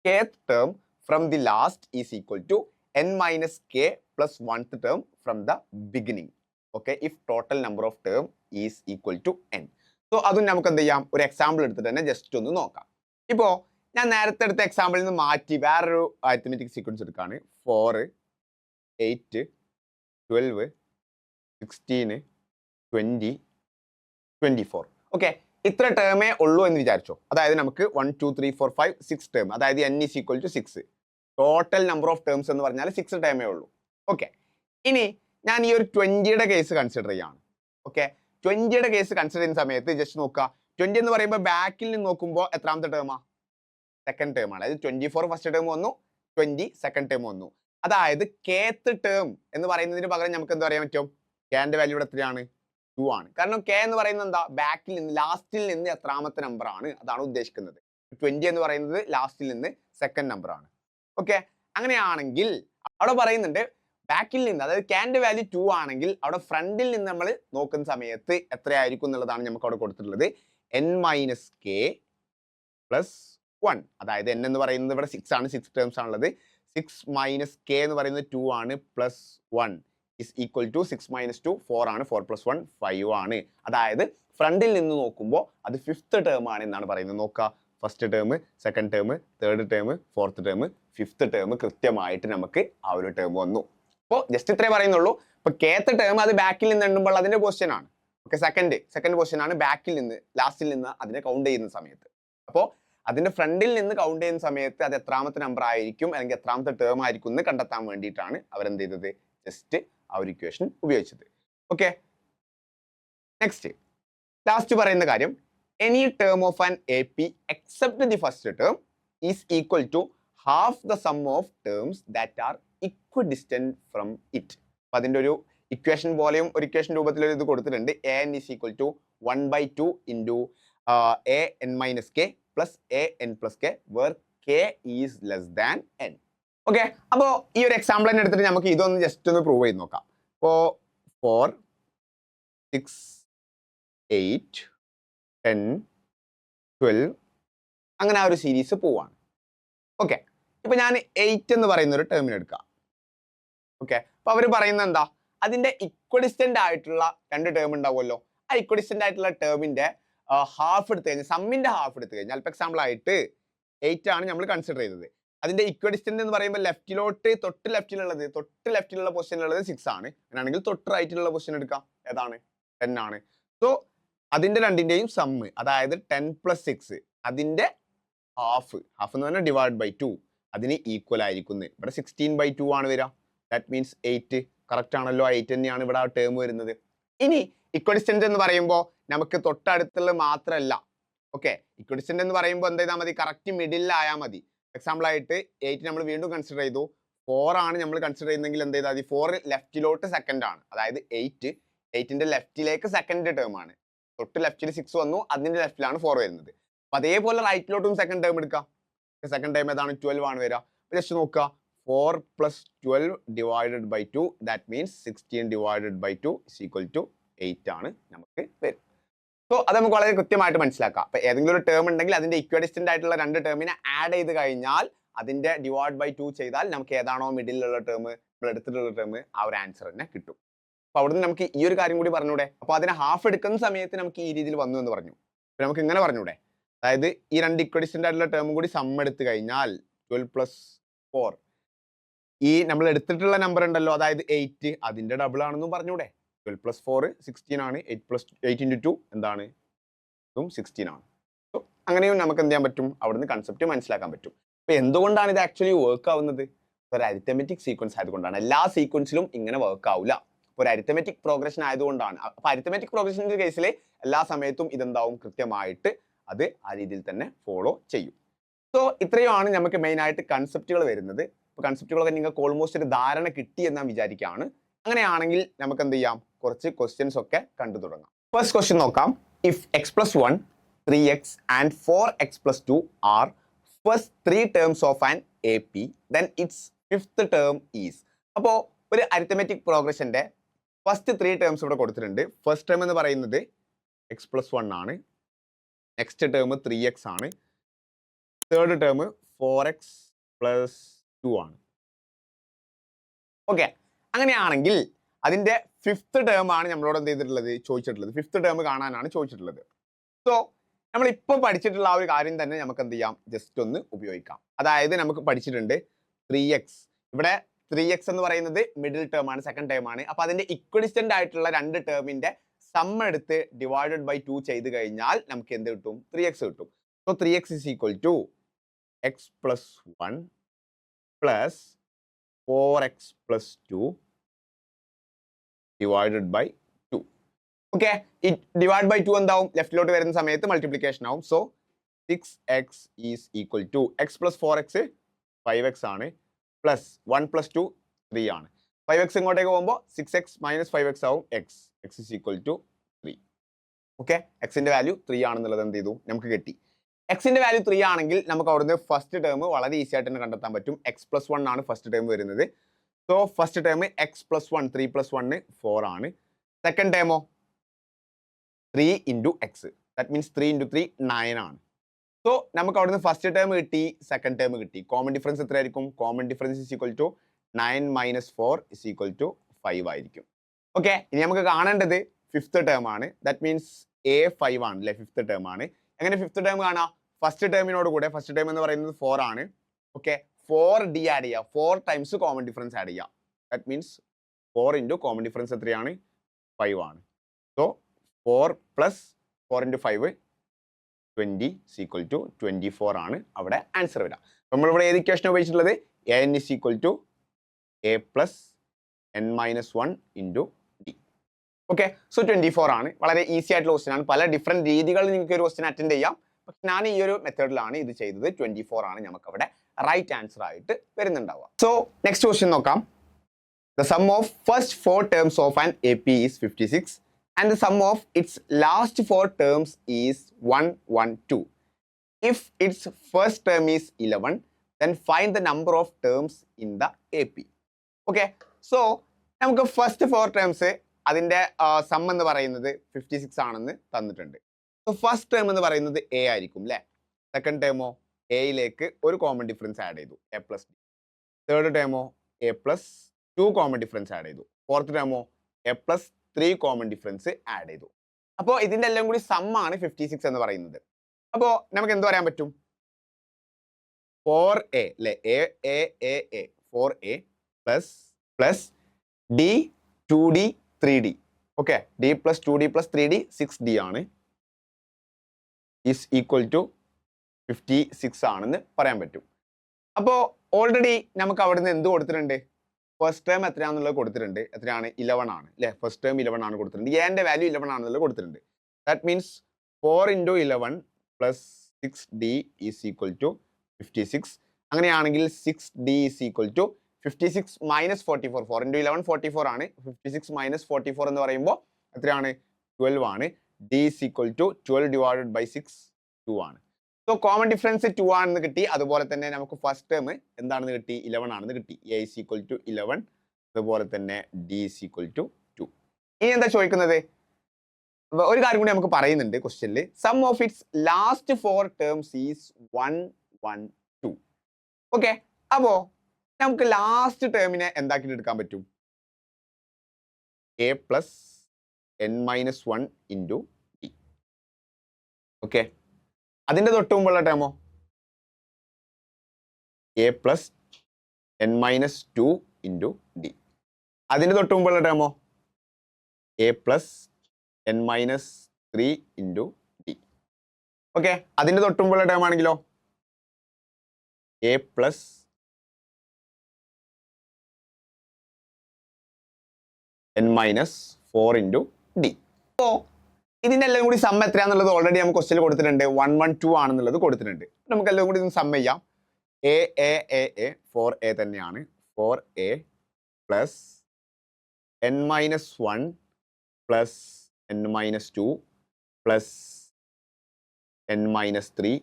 kth term from the last is equal to n minus k plus 1th term from the beginning. Okay, if total number of term is equal to n. So അതും നമുക്ക് എന്ത് ചെയ്യാം? ഒരു example എടുത്തിട്ട് തന്നെ ജസ്റ്റ് ഒന്ന് നോക്കാം. ഇപ്പോൾ ഞാൻ നേരത്തെ എടുത്ത എക്സാമ്പിളിൽ നിന്ന് മാറ്റി വേറൊരു അരിത്തമെറ്റിക് സീക്വൻസ് എടുക്കുകയാണ്. 4 8 12 16 20 24. ഓക്കെ, ഇത്ര ടേമേ ഉള്ളൂ എന്ന് വിചാരിച്ചോ. അതായത് നമുക്ക് 1 2 3 4 5 6 ടേം, അതായത് n is equal to 6. Total number of terms എന്ന് പറഞ്ഞാൽ 6 ടേമേ ഉള്ളൂ. ഓക്കെ, ഇനി ഞാൻ ഈ ഒരു 20യുടെ കേസ് കൺസിഡർ ചെയ്യാണ്. ഓക്കെ, 20യുടെ കേസ് കൺസിഡർ ചെയ്യുന്ന സമയത്ത് ജസ്റ്റ് നോക്കുക. 20 എന്ന് പറയുമ്പോൾ ബാക്കിൽ നിന്ന് നോക്കുമ്പോൾ എത്രാമത്തെ ടേമാ? സെക്കൻഡ് ടേം ആണ്. അതായത് 24 ഫസ്റ്റ് ടേം വന്നു, 20 സെക്കൻഡ് ടേം വന്നു. അതായത് kth ടേം എന്ന് പറയുന്നതിന് പകരം നമുക്ക് എന്താ പറയാൻ പറ്റും? kന്റെ വാല്യൂ ഇവിടെ എത്രയാണ്? 2 ആണ്. കാരണം k എന്ന് പറയുന്നത് എന്താ? ബാക്കിൽ നിന്ന്, ലാസ്റ്റിൽ നിന്ന് എത്രാമത്തെ നമ്പർ ആണ് അതാണ് ഉദ്ദേശിക്കുന്നത്. 20 എന്ന് പറയുന്നത് ലാസ്റ്റിൽ നിന്ന് സെക്കൻഡ് നമ്പർ ആണ്. ഓക്കെ, അങ്ങനെയാണെങ്കിൽ അവിടെ പറയുന്നുണ്ട് ബാക്കിൽ നിന്ന്, അതായത് kന്റെ വാല്യൂ 2 ആണെങ്കിൽ അവിടെ ഫ്രണ്ടിൽ നിന്ന് നമ്മൾ നോക്കുന്ന സമയത്ത് എത്രയായിരിക്കും എന്നുള്ളതാണ് നമുക്ക് അവിടെ കൊടുത്തിട്ടുള്ളത്. n minus k plus 1. അതായത് n എന്ന് പറയുന്നത് ഇവിടെ 6 ആണ്, 6 ടേംസ് ആണുള്ളത്. 6 minus k എന്ന് പറയുന്നത് 2 ആണ്, plus 1 is equal to 6 minus 2 4 ആണ്, 4 plus 1 5 ആണ്. അതായത് ഫ്രണ്ടിൽ നിന്ന് നോക്കുമ്പോൾ അത് 5th ടേം ആണ് എന്നാണ് പറയുന്നത്. നോക്കുക, first term, second term, third term, fourth term, 5th term കൃത്യമായിട്ട് നമുക്ക് ആ ഒരു ടേം വന്നു. അപ്പോൾ ജസ്റ്റ് ഇത്രേ പറയുന്നുള്ളൂ. ഇപ്പൊ kth ടേം അത് ബാക്കിൽ നിന്ന് എണ്ണുമ്പോൾ അതിന്റെ പൊസിഷൻ ആണ്. ഓക്കെ, സെക്കൻഡ് പൊസിഷൻ ആണ് ബാക്കിൽ നിന്ന്, ലാസ്റ്റിൽ നിന്ന് അതിനെ കൗണ്ട് ചെയ്യുന്ന സമയത്ത്. അപ്പോൾ അതിന്റെ ഫ്രണ്ടിൽ നിന്ന് കൗണ്ട് ചെയ്യുന്ന സമയത്ത് അത് എത്രാമത്തെ നമ്പർ ആയിരിക്കും അല്ലെങ്കിൽ എത്രാമത്തെ ടേം ആയിരിക്കും എന്ന് കണ്ടെത്താൻ വേണ്ടിയിട്ടാണ് അവരെന്ത് ചെയ്തത്? ജസ്റ്റ് ആ ഒരു ഇക്വേഷൻ ഉപയോഗിച്ചത്. ഓക്കെ, നെക്സ്റ്റ് ലാസ്റ്റ് പറയുന്ന കാര്യം, any term of an AP except the first term is equal to half the sum of terms that are equidistant from it. അപ്പം അതിൻ്റെ ഒരു ഇക്വേഷൻ പോലെയും ഒരു ഇക്വേഷൻ രൂപത്തിലൊരു ഇത് കൊടുത്തിട്ടുണ്ട്. an is equal to 1/2 into an-k plus an+k where k is less than n. Okay, അപ്പോൾ ഈ ഒരു എക്സാമ്പിൾ തന്നെ എടുത്തിട്ട് നമുക്ക് ഇതൊന്ന് ജസ്റ്റ് ഒന്ന് പ്രൂവ് ചെയ്ത് നോക്കാം. അപ്പോൾ 4, 6, 8, 10, 12 അങ്ങനെ ആ ഒരു സീരീസ് പോവാണ്. ഓക്കെ, ഇപ്പൊ ഞാൻ 8 എന്ന് പറയുന്ന ഒരു ടേമിന് എടുക്കാം. ഓക്കെ, അപ്പൊ അവർ പറയുന്നത് എന്താ, അതിന്റെ ഇക്വഡിസ്റ്റന്റ് ആയിട്ടുള്ള രണ്ട് ടേം ഉണ്ടാവുമല്ലോ, ആ ഇക്വഡിസ്റ്റന്റ് ആയിട്ടുള്ള ടേമിന്റെ ഹാഫ് എടുത്തു കഴിഞ്ഞാൽ, സമ്മിന്റെ ഹാഫ് എടുത്തു കഴിഞ്ഞാൽ, ഇപ്പൊ എക്സാമ്പിൾ ആയിട്ട് 8 ആണ് നമ്മൾ കൺസിഡർ ചെയ്തത്. അതിന്റെ ഇക്വഡിസ്റ്റന്റ് എന്ന് പറയുമ്പോൾ തൊട്ട് ലെഫ്റ്റിലുള്ള പൊസിഷനിലുള്ളത് 6 ആണ്. അങ്ങനെയാണെങ്കിൽ തൊട്ട് റൈറ്റിലുള്ള പൊസിഷൻ എടുക്കാം, ഏതാണ് 10 ആണ്. സോ അതിന്റെ രണ്ടിന്റെയും സമ്മ്, അതായത് 10 + 6 അതിന്റെ ഹാഫ് എന്ന് പറഞ്ഞാൽ /2 അതിന് ഈക്വൽ ആയിരിക്കുന്നു. ഇവിടെ 16/2 ആണ് വരിക. ദാറ്റ് മീൻസ് 8 കറക്റ്റ് ആണല്ലോ. 8 തന്നെയാണ് ഇവിടെ ആ ടേം വരുന്നത്. ഇനി ഇക്വഡിസ്റ്റന്റ് എന്ന് പറയുമ്പോൾ നമുക്ക് തൊട്ടടുത്തുള്ള മാത്രമല്ല. ഓക്കെ, ഇക്വഡിസ്റ്റന്റ് എന്ന് പറയുമ്പോൾ എന്ത് ചെയ്താൽ മതി, കറക്റ്റ് മിഡിലായാൽ മതി. എക്സാമ്പിൾ ആയിട്ട് 8 നമ്മൾ വീണ്ടും കൺസിഡർ ചെയ്തു. 4 ആണ് നമ്മൾ കൺസിഡർ ചെയ്യുന്നതെങ്കിൽ എന്ത് ചെയ്താൽ മതി, 4 ലെഫ്റ്റിലോട്ട് സെക്കൻഡ് ആണ്. അതായത് 8ന്റെ ലെഫ്റ്റിലേക്ക് സെക്കൻഡ് ടേം ആണ്. തൊട്ട് ലെഫ്റ്റിൽ 6 വന്നു, അതിന്റെ ലെഫ്റ്റിലാണ് 4 വരുന്നത്. അപ്പൊ അതേപോലെ റൈറ്റിലോട്ടും സെക്കൻഡ് ടേം എടുക്കാം. സെക്കൻഡ് ടൈം ഏതാണ്, 12 ആണ് വരിക. ജസ്റ്റ് നോക്കുക, 4 + 12 / 2 ദാറ്റ് മീൻസ് 16 / 2 = 8 ആണ് നമുക്ക് വരും. സോ അത് നമുക്ക് വളരെ കൃത്യമായിട്ട് മനസ്സിലാക്കാം. അപ്പൊ ഏതെങ്കിലും ഒരു ടേം ഉണ്ടെങ്കിൽ അതിന്റെ ഇക്വഡിസ്റ്റന്റ് ആയിട്ടുള്ള രണ്ട് ടേമിനെ ആഡ് ചെയ്ത് കഴിഞ്ഞാൽ അതിന്റെ /2 ചെയ്താൽ നമുക്ക് ഏതാണോ മിഡിലുള്ള ടേം, നമ്മൾ എടുത്തിട്ടുള്ള ടേം, ആ ഒരു ആൻസർ തന്നെ കിട്ടും. അപ്പൊ അവിടുന്ന് നമുക്ക് ഈ ഒരു കാര്യം കൂടി പറഞ്ഞൂടെ. അപ്പൊ അതിനെ ഹാഫ് എടുക്കുന്ന സമയത്ത് നമുക്ക് ഈ രീതിയിൽ വന്നു എന്ന് പറഞ്ഞു. അപ്പൊ നമുക്ക് ഇങ്ങനെ പറഞ്ഞൂടെ, അതായത് ഈ രണ്ട് ഇക്വഡിസ്റ്റന്റ് ആയിട്ടുള്ള ടേമും കൂടി സം എടുത്തു കഴിഞ്ഞാൽ 12 + 4 ഈ നമ്മൾ എടുത്തിട്ടുള്ള നമ്പർ ഉണ്ടല്ലോ, അതായത് 8 അതിന്റെ ഡബിൾ ആണെന്നും പറഞ്ഞൂടെ. 12 + 4 16 ആണ്. 8 × 2 എന്താണ്, ഇതും 16 ആണ്. സോ അങ്ങനെയും നമുക്ക് എന്ത് ചെയ്യാൻ പറ്റും, അവിടുന്ന് കൺസെപ്റ്റ് മനസ്സിലാക്കാൻ പറ്റും. അപ്പൊ എന്തുകൊണ്ടാണ് ഇത് ആക്ച്വലി വർക്ക് ആവുന്നത്, ഒരു അരിത്തമെറ്റിക് സീക്വൻസ് ആയതുകൊണ്ടാണ്. എല്ലാ സീക്വൻസിലും ഇങ്ങനെ വർക്ക് ആവില്ല, ഒരു അരിത്തമെറ്റിക് പ്രോഗ്രഷൻ ആയതുകൊണ്ടാണ്. അപ്പൊ അരിത്തമെറ്റിക് പ്രോഗ്രഷന്റെ കേസിൽ എല്ലാ സമയത്തും ഇതെന്താവും, കൃത്യമായിട്ട് അത് ആ രീതിയിൽ തന്നെ ഫോളോ ചെയ്യും. സോ ഇത്രയുമാണ് നമുക്ക് മെയിൻ ആയിട്ട് കൺസെപ്റ്റുകൾ വരുന്നത്. അപ്പോൾ കൺസെപ്റ്റുകളൊക്കെ നിങ്ങൾക്ക് ഓൾമോസ്റ്റ് ഒരു ധാരണ കിട്ടി എന്ന് ഞാൻ വിചാരിക്കുകയാണ്. അങ്ങനെയാണെങ്കിൽ നമുക്ക് എന്ത് ചെയ്യാം, കുറച്ച് ക്വസ്റ്റ്യൻസ് ഒക്കെ കണ്ടു തുടങ്ങാം. ഫസ്റ്റ് ക്വസ്റ്റ്യൻ നോക്കാം. If x + 1, 3x and 4x + 2 are first 3 terms of an AP, then its fifth term is. അപ്പോൾ ഒരു അരിത്തമെറ്റിക് പ്രോഗ്രഷന്റെ ഫസ്റ്റ് 3 ടേംസ് ഇവിടെ കൊടുത്തിട്ടുണ്ട്. ഫസ്റ്റ് ടേം എന്ന് പറയുന്നത് x + 1 ആണ്. നെക്സ്റ്റ് ടേം 3x ആണ്. തേർഡ് ടേം 4x + 2 ആണ്. ഓക്കെ, അങ്ങനെയാണെങ്കിൽ അതിന്റെ ഫിഫ്ത്ത് ടേം ആണ് നമ്മളോട് എന്ത് ചെയ്തിട്ടുള്ളത്, ചോദിച്ചിട്ടുള്ളത്. ഫിഫ്ത്ത് ടേം കാണാനാണ് ചോദിച്ചിട്ടുള്ളത്. സോ നമ്മൾ ഇപ്പോൾ പഠിച്ചിട്ടുള്ള ആ ഒരു കാര്യം തന്നെ നമുക്ക് എന്ത് ചെയ്യാം, ജസ്റ്റ് ഒന്ന് ഉപയോഗിക്കാം. അതായത് നമുക്ക് പഠിച്ചിട്ടുണ്ട് 3x. ഇവിടെ 3x എന്ന് പറയുന്നത് മിഡിൽ ടേം ആണ്, സെക്കൻഡ് ടേം ആണ്. അപ്പൊ അതിന്റെ ഇക്വഡിസ്റ്റന്റ് ആയിട്ടുള്ള രണ്ട് ടേമിന്റെ സം എടുത്ത് /2 ചെയ്ത് കഴിഞ്ഞാൽ നമുക്ക് എന്ത് കിട്ടും, 3x കിട്ടും. So 3x = x + 1 + 4x + 2 / 2. Okay, ഈ /2 എന്താവും, ലെഫ്റ്റിലോട്ട് വരുന്ന സമയത്ത് മൾട്ടിപ്ലിക്കേഷൻ ആവും. So 6x = x + 4x 5x ആണ്, പ്ലസ് 1 + 2 3 ആണ്. 5x ഇങ്ങോട്ടേക്ക് പോകുമ്പോൾ 6x - 5x ആവും. x = 3. ഓക്കെ, എക്സിന്റെ വാല്യൂ 3 ആണെന്നുള്ളത് എന്ത് ചെയ്തു, നമുക്ക് കിട്ടി. എക്സിന്റെ വാല്യൂ 3 ആണെങ്കിൽ നമുക്ക് അവിടുന്ന് ഫസ്റ്റ് ടേം വളരെ ഈസി ആയിട്ട് തന്നെ കണ്ടെത്താൻ പറ്റും. x + 1 ആണ് ഫസ്റ്റ് ടേം വരുന്നത്. സോ ഫസ്റ്റ് ടേം x + 1, 3 + 1 4 ആണ്. സെക്കൻഡ് ടേമോ 3 × x, ദാറ്റ് മീൻസ് 3 × 3 9 ആണ്. സോ നമുക്ക് അവിടുന്ന് ഫസ്റ്റ് ടേം കിട്ടി, സെക്കൻഡ് ടേം കിട്ടി. കോമൺ ഡിഫറൻസ് എത്രയായിരിക്കും, കോമൺ ഡിഫറൻസ് = 9 - 4 = 5 ആയിരിക്കും. ഓക്കെ, ഇനി നമുക്ക് കാണേണ്ടത് ഫിഫ്ത്ത് ടേം ആണ്. ദാറ്റ് മീൻസ് A5 ആണ് അല്ലെ, ഫിഫ്ത്ത് ടേം ആണ്. എങ്ങനെ ഫിഫ്ത്ത് ടേം കാണാം, ഫസ്റ്റ് ടേമിനോട് കൂടെ, ഫസ്റ്റ് ടേം എന്ന് പറയുന്നത് 4 ആണ്. ഓക്കെ, 4D ആഡ് ചെയ്യുക, 4 ടൈംസ് കോമൺ ഡിഫറൻസ് ആഡ് ചെയ്യുക. ദാറ്റ് മീൻസ് 4 × കോമൺ ഡിഫറൻസ് എത്രയാണ്, 5 ആണ്. സോ 4 + 4 × 5 20 = 24 ആണ് അവിടെ ആൻസർ വരിക. നമ്മളിവിടെ ഏത് ഇക്വേഷൻ ഉപയോഗിച്ചിട്ടുള്ളത്, an = a + n - 1 × d. Okay, so 24 ആണ്. വളരെ ഈസി ആയിട്ടുള്ള ക്വസ്റ്റ്യൻ ആണ്. പല ഡിഫറെന്റ് രീതികളിൽ നിങ്ങൾക്ക് ഒരു ക്വസ്റ്റ്യൻ അറ്റൻഡ് ചെയ്യാം. പക്ഷെ ഞാൻ ഈ ഒരു മെത്തേഡിലാണ് ഇത് ചെയ്തത്. 24 ആണ് നമുക്ക് അവിടെ റൈറ്റ് ആൻസർ ആയിട്ട് വരുന്നുണ്ടാവുക. സോ നെക്സ്റ്റ് ക്വസ്റ്റ്യൻ നോക്കാം. The sum of first 4 terms of an AP is 56 and the sum of its last 4 terms is 112. If its first term is 11, then find the number of terms in the AP. Okay, so നമുക്ക് first 4 terms അതിൻ്റെ some എന്ന് പറയുന്നത് 56 ആണെന്ന് തന്നിട്ടുണ്ട്. So first term എന്ന് പറയുന്നത് A ആയിരിക്കും അല്ലേ. സെക്കൻഡ് ടേമോ എയിലേക്ക് ഒരു കോമൺ ഡിഫറൻസ് ആഡ് ചെയ്തു എ പ്ലസ് ബി. തേർഡ് ടേമോ a plus 2 common difference add ചെയ്തു. ഫോർത്ത് ടേമോ a plus 3 common difference add ചെയ്തു. അപ്പോൾ ഇതിൻ്റെ എല്ലാം കൂടി സം ആണ് 56 എന്ന് പറയുന്നത്. അപ്പോൾ നമുക്ക് എന്ത് പറയാൻ പറ്റും? 4a അല്ലേ, A 4a plus plus D 2d 3d. Okay, D plus 2d plus 3d 6d ആണ്, ഈസ് ഈക്വൽ ടു 56 ആണെന്ന് പറയാൻ പറ്റും. അപ്പോൾ ഓൾറെഡി നമുക്ക് അവിടെ നിന്ന് എന്ത് കൊടുത്തിട്ടുണ്ട്? ഫസ്റ്റ് ടേം എത്രയാണെന്നുള്ളത് കൊടുത്തിട്ടുണ്ട്. എത്രയാണ്? 11 ആണ് അല്ലേ. ഫസ്റ്റ് ടേം 11 ആണ് കൊടുത്തിട്ടുണ്ട്. എൻ്റെ വാല്യൂ 11 ആണെന്നുള്ളത് കൊടുത്തിട്ടുണ്ട്. That means 4 × 11 plus 6d is equal to 56. അങ്ങനെയാണെങ്കിൽ 6d is equal to 56 minus 44. 4 × 11 44 ആണ്. 56 മൈനസ് 44 എന്ന് പറയുമ്പോൾ എത്രയാണ്? 12 ആണ്. d is equal to 12 divided by 6 2 ആണ്. സോ കോമൺ ഡിഫറൻസ് 2 ആണെന്ന് കിട്ടി. അതുപോലെ തന്നെ നമുക്ക് ഫസ്റ്റ് ടേം എന്താണെന്ന് കിട്ടി? 11 ആണെന്ന് കിട്ടി. a is equal to 11. അതുപോലെ തന്നെ d ഈസ് ഈക്വൽ ടു 2. ഇനി എന്താ ചോദിക്കുന്നത്? ഒരു കാര്യം കൂടി നമുക്ക് പറയുന്നുണ്ട് ക്വസ്റ്റ്യനിൽ. Sum of its last 4 terms is 112. Okay, അപ്പോ നമുക്ക് ലാസ്റ്റ് ടേമിനെ എന്താക്കിയിട്ട് എടുക്കാൻ പറ്റും? a plus n-1 into d. Okay, അതിൻ്റെ തൊട്ട് മുമ്പുള്ള ടേമോ a plus n-2 into d. അതിൻ്റെ തൊട്ട് മുമ്പുള്ള ടേമോ a plus n-3 into d. Okay, അതിൻ്റെ തൊട്ട് മുമ്പുള്ള ടേം ആണെങ്കിലോ a plus n-4 into d. അപ്പോൾ ഇതിൻ്റെ എല്ലാം കൂടി സം എത്രയാണെന്നുള്ളത് ഓൾറെഡി നമുക്ക് ക്വസ്റ്റ്യൻ കൊടുത്തിട്ടുണ്ട്. 112 ആണെന്നുള്ളത് കൊടുത്തിട്ടുണ്ട്. നമുക്ക് എല്ലാം കൂടി സം ചെയ്യാം. a 4a തന്നെയാണ്. 4a plus n-1 plus n-2 plus n-3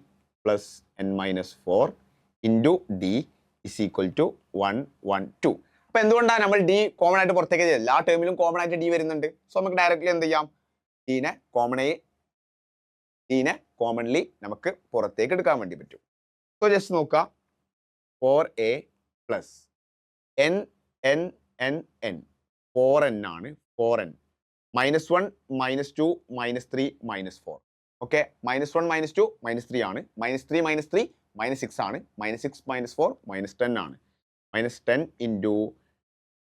plus n-4 into d is equal to 112. അപ്പോൾ എന്തുകൊണ്ടാണ് നമ്മൾ d കോമൺ ആയിട്ട് പുറത്തേക്ക് ചെയ്തത്? എല്ലാ ടേമിലും കോമൺ ആയിട്ട് d വരുന്നുണ്ട്. സോ നമുക്ക് ഡയറക്റ്റ്ലി എന്ത് ചെയ്യാം? ഡീനെ കോമൺലി നമുക്ക് പുറത്തേക്ക് എടുക്കാൻ വേണ്ടി പറ്റും. സോ ജസ്റ്റ് നോക്കാം. 4a പ്ലസ് n 4n ആണ്. 4n -1 -2 -3 -4. ഓക്കെ, -1 -2 -3 ആണ്. -3 -3 -6 ആണ്. -6 -4 -10 ആണ്. -10 into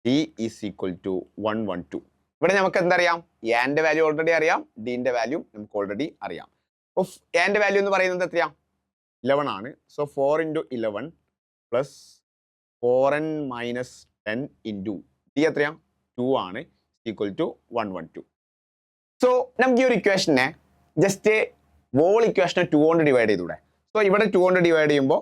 d is equal to 112. ഇവിടെ നമുക്ക് എന്തറിയാം? എൻ്റെ വാല്യൂ ഓൾറെഡി അറിയാം, ഡിൻ്റെ വാല്യൂ നമുക്ക് ഓൾറെഡി അറിയാം. അപ്പോൾ എൻ്റെ വാല്യൂ എന്ന് പറയുന്നത് എത്രയാ? 11 ആണ്. So 4 × 11 plus 4n - 10 into d എത്രയാ? 2 ആണ്, ഈക്വൽ ടു 112. സോ നമുക്ക് ഈ ഒരു ഇക്വേഷനെ ജസ്റ്റ് വോൾ ഇക്വേഷനെ 2 കൊണ്ട് ഡിവൈഡ് ചെയ്തൂടെ? സോ ഇവിടെ 2 കൊണ്ട് ഡിവൈഡ് ചെയ്യുമ്പോൾ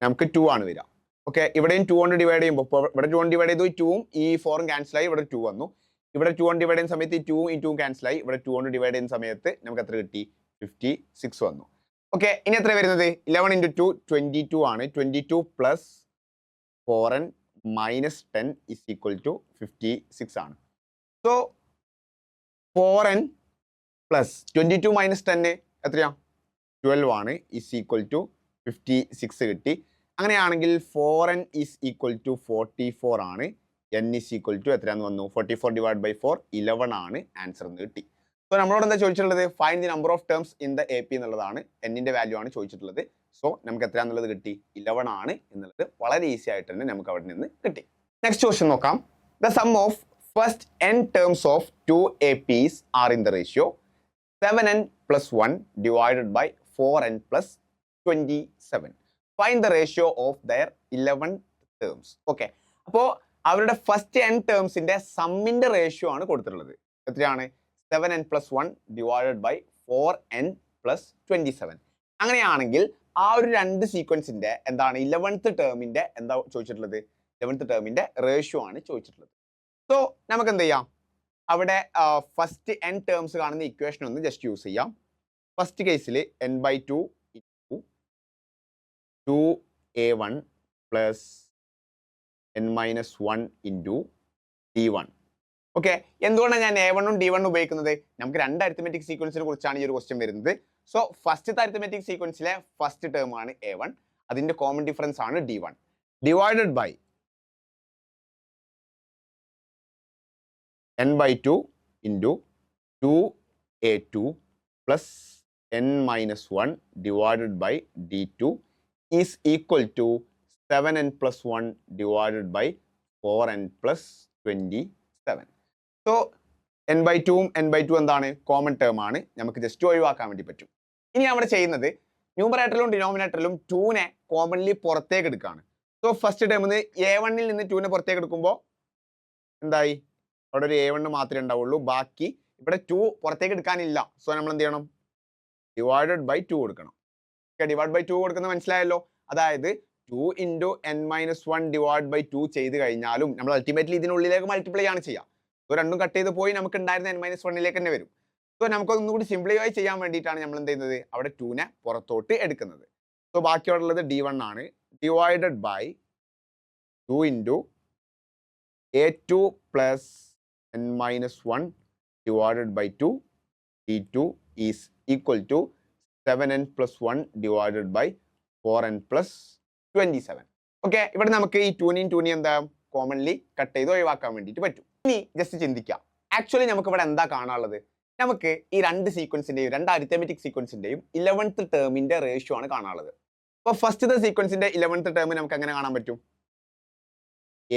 നമുക്ക് 2 ആണ് വരിക. ഓക്കെ, ഇവിടെയും 2 കൊണ്ട് ഡിവൈഡ് ചെയ്യുമ്പോൾ ഇവിടെ 2 കൊണ്ട് ഡിവൈഡ് ചെയ്തു, 2ഉം ഈ 4ഉം ക്യാൻസൽ ആയി, ഇവിടെ 2 വന്നു. ഇവിടെ 2 കൊണ്ട് ഡിവൈഡ് ചെയ്യുന്ന സമയത്ത് ഈ 2ഉം ഈ 2ഉം ക്യാൻസൽ ആയി, ഇവിടെ 2 കൊണ്ട് ഡിവൈഡ് ചെയ്യുന്ന സമയത്ത് നമുക്ക് എത്ര കിട്ടി? 56 വന്നു. ഓക്കെ, ഇനി എത്ര വരുന്നത്? 11 × 2 22 ആണ്. 22 plus 4n - 10 is equal to 56 ആണ്. സോ 4n പ്ലസ് 22 - 10 എത്രയാ? 12 ആണ്, ഇസ് ഈക്വൽ ടു 56 കിട്ടി. അങ്ങനെയാണെങ്കിൽ 4n ഈസ് ഈക്വൽ ടു 44 ആണ്. n ഈസ് ഈക്വൽ ടു എത്രയാന്ന് വന്നു? 44 ഡിവൈഡ് ബൈ 4 11 ആണ് ആൻസർ എന്ന് കിട്ടി. സോ നമ്മളോട് എന്താ ചോദിച്ചിട്ടുള്ളത്? Find the number of terms in the AP എന്നുള്ളതാണ്. n-ന്റെ വാല്യൂ ആണ് ചോദിച്ചിട്ടുള്ളത്. സോ നമുക്ക് എത്രയാന്നുള്ളത് കിട്ടി? 11 ആണ് എന്നുള്ളത് വളരെ ഈസി ആയിട്ട് തന്നെ നമുക്ക് അവിടെ നിന്ന് കിട്ടി. നെക്സ്റ്റ് ക്വസ്റ്റ്യൻ നോക്കാം. The sum of first n terms of 2 APs are in the ratio 7n + 1 divided by 4n + 27. Find the ratio of their 11 terms. Okay, അപ്പോൾ അവരുടെ ഫസ്റ്റ് n ടേംസിന്റെ സമ്മിന്റെ റേഷ്യോ ആണ് കൊടുത്തിട്ടുള്ളത്. എത്രയാണ്? 7n + 1 divided by 4n + 27. അങ്ങനെയാണെങ്കിൽ ആ ഒരു രണ്ട് സീക്വൻസിന്റെ എന്താണ് 11th ടേമിന്റെ എന്താ ചോദിച്ചിട്ടുള്ളത്? 11th ടേമിന്റെ റേഷ്യോ ആണ് ചോദിച്ചിട്ടുള്ളത്. സോ നമുക്ക് എന്ത് ചെയ്യാം, അവിടെ ഫസ്റ്റ് n ടേംസ് കാണുന്ന ഇക്വേഷൻ ഒന്ന് ജസ്റ്റ് യൂസ് ചെയ്യാം. ഫസ്റ്റ് കേസിൽ n/2 × 2a1 plus n-1 × d1. Okay, എന്തുകൊണ്ടാണ് ഞാൻ a1ഉം d1 ഉപയോഗിക്കുന്നത്? നമുക്ക് രണ്ട് അരിത്തമെറ്റിക് സീക്വൻസിനെ കുറിച്ചാണ് ഈ ഒരു ക്വസ്റ്റ്യൻ വരുന്നത്. സോ ഫസ്റ്റത്തെ അരിത്തമെറ്റിക് സീക്വൻസിലെ ഫസ്റ്റ് ടേം ആണ് a1, അതിന്റെ കോമൺ ഡിഫറൻസ് ആണ് d1 divided by n/2 × 2a2 plus n-1 divided by d2 is equal to 7n + 1 divided by 4n + 27. So n/2ഉം n/2 എന്താണ്, കോമൺ ടേം ആണ്, നമുക്ക് ജസ്റ്റ് ഒഴിവാക്കാൻ വേണ്ടി പറ്റും. ഇനി അവിടെ ചെയ്യുന്നത് ന്യൂമറേറ്ററിലും ഡിനോമിനേറ്ററിലും 2നെ കോമൺലി പുറത്തേക്ക് എടുക്കുകയാണ്. സോ ഫസ്റ്റ് ടേമിൽ നിന്ന് a1ൽ നിന്ന് 2നെ പുറത്തേക്ക് എടുക്കുമ്പോൾ എന്തായി, അവിടെ ഒരു a1 മാത്രമേ ഉണ്ടാവുള്ളൂ, ബാക്കി ഇവിടെ 2 പുറത്തേക്ക് എടുക്കാനില്ല. സോ നമ്മൾ എന്ത് ചെയ്യണം, ഡിവൈഡഡ് ബൈ 2 കൊടുക്കണം. ഓക്കെ, ഡിവൈഡ് ബൈ 2 കൊടുക്കുന്നത് മനസ്സിലായല്ലോ. അതായത് 2 × n-1 ഡിവൈഡ് ബൈ 2 ചെയ്ത് കഴിഞ്ഞാലും നമ്മൾ അൾട്ടിമേറ്റ്ലി ഇതിനുള്ളിലേക്ക് മൾട്ടിപ്ലൈ ആണ് ചെയ്യുക. സോ രണ്ടും കട്ട് ചെയ്ത് പോയി നമുക്ക് ഉണ്ടായിരുന്ന n-1ലേക്ക് തന്നെ വരും. സോ നമുക്കൊന്നുകൂടി സിംപ്ലിഫൈ ചെയ്യാൻ വേണ്ടിയിട്ടാണ് നമ്മൾ എന്ത് ചെയ്യുന്നത്, അവിടെ 2നെ പുറത്തോട്ട് എടുക്കുന്നത്. സോ ബാക്കിയുള്ളത് d1 ആണ്, divided by 2 × a2 plus n-1 divided by 2 d2 is equal to 7n + 1 divided by 4n + 27. Okay, ഇവിടെ നമുക്ക് ഈ 2നെയും എന്താ കോമൺലി കട്ട് ചെയ്ത് ഒഴിവാക്കാൻ വേണ്ടിയിട്ട് പറ്റും. ഇനി ജസ്റ്റ് ചിന്തിക്കാം, ആക്ച്വലി നമുക്ക് ഇവിടെ എന്താ കാണാനുള്ളത്, നമുക്ക് ഈ രണ്ട് സീക്വൻസിന്റെയും രണ്ട് അരിത്തമെറ്റിക് സീക്വൻസിന്റെയും 11th ടേമിന്റെ റേഷ്യോ ആണ് കാണാനുള്ളത്. അപ്പോൾ ഫസ്റ്റത്തെ സീക്വൻസിന്റെ 11th ടേം നമുക്ക് എങ്ങനെ കാണാൻ പറ്റും,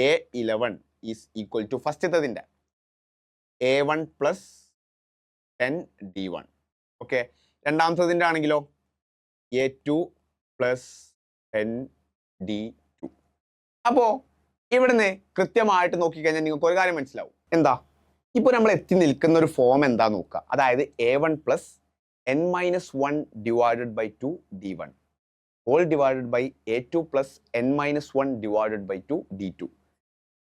a11 ഈസ് ഈക്വൽ ടു ഫസ്റ്റത്തതിന്റെ a1 + 10 d1. ഓക്കെ, രണ്ടാമത്തതിന്റെ ആണെങ്കിലോ a2 + 10 d2. അപ്പോ ഇവിടുന്ന് കൃത്യമായിട്ട് നോക്കിക്കഴിഞ്ഞാൽ നിങ്ങൾക്ക് ഒരു കാര്യം മനസ്സിലാവും. എന്താ, ഇപ്പോൾ നമ്മൾ എത്തി നിൽക്കുന്ന ഒരു ഫോം എന്താ നോക്കുക. അതായത് a1 + n-1 divided by 2 d1 whole divided by a2 + n-1 divided by 2 d2.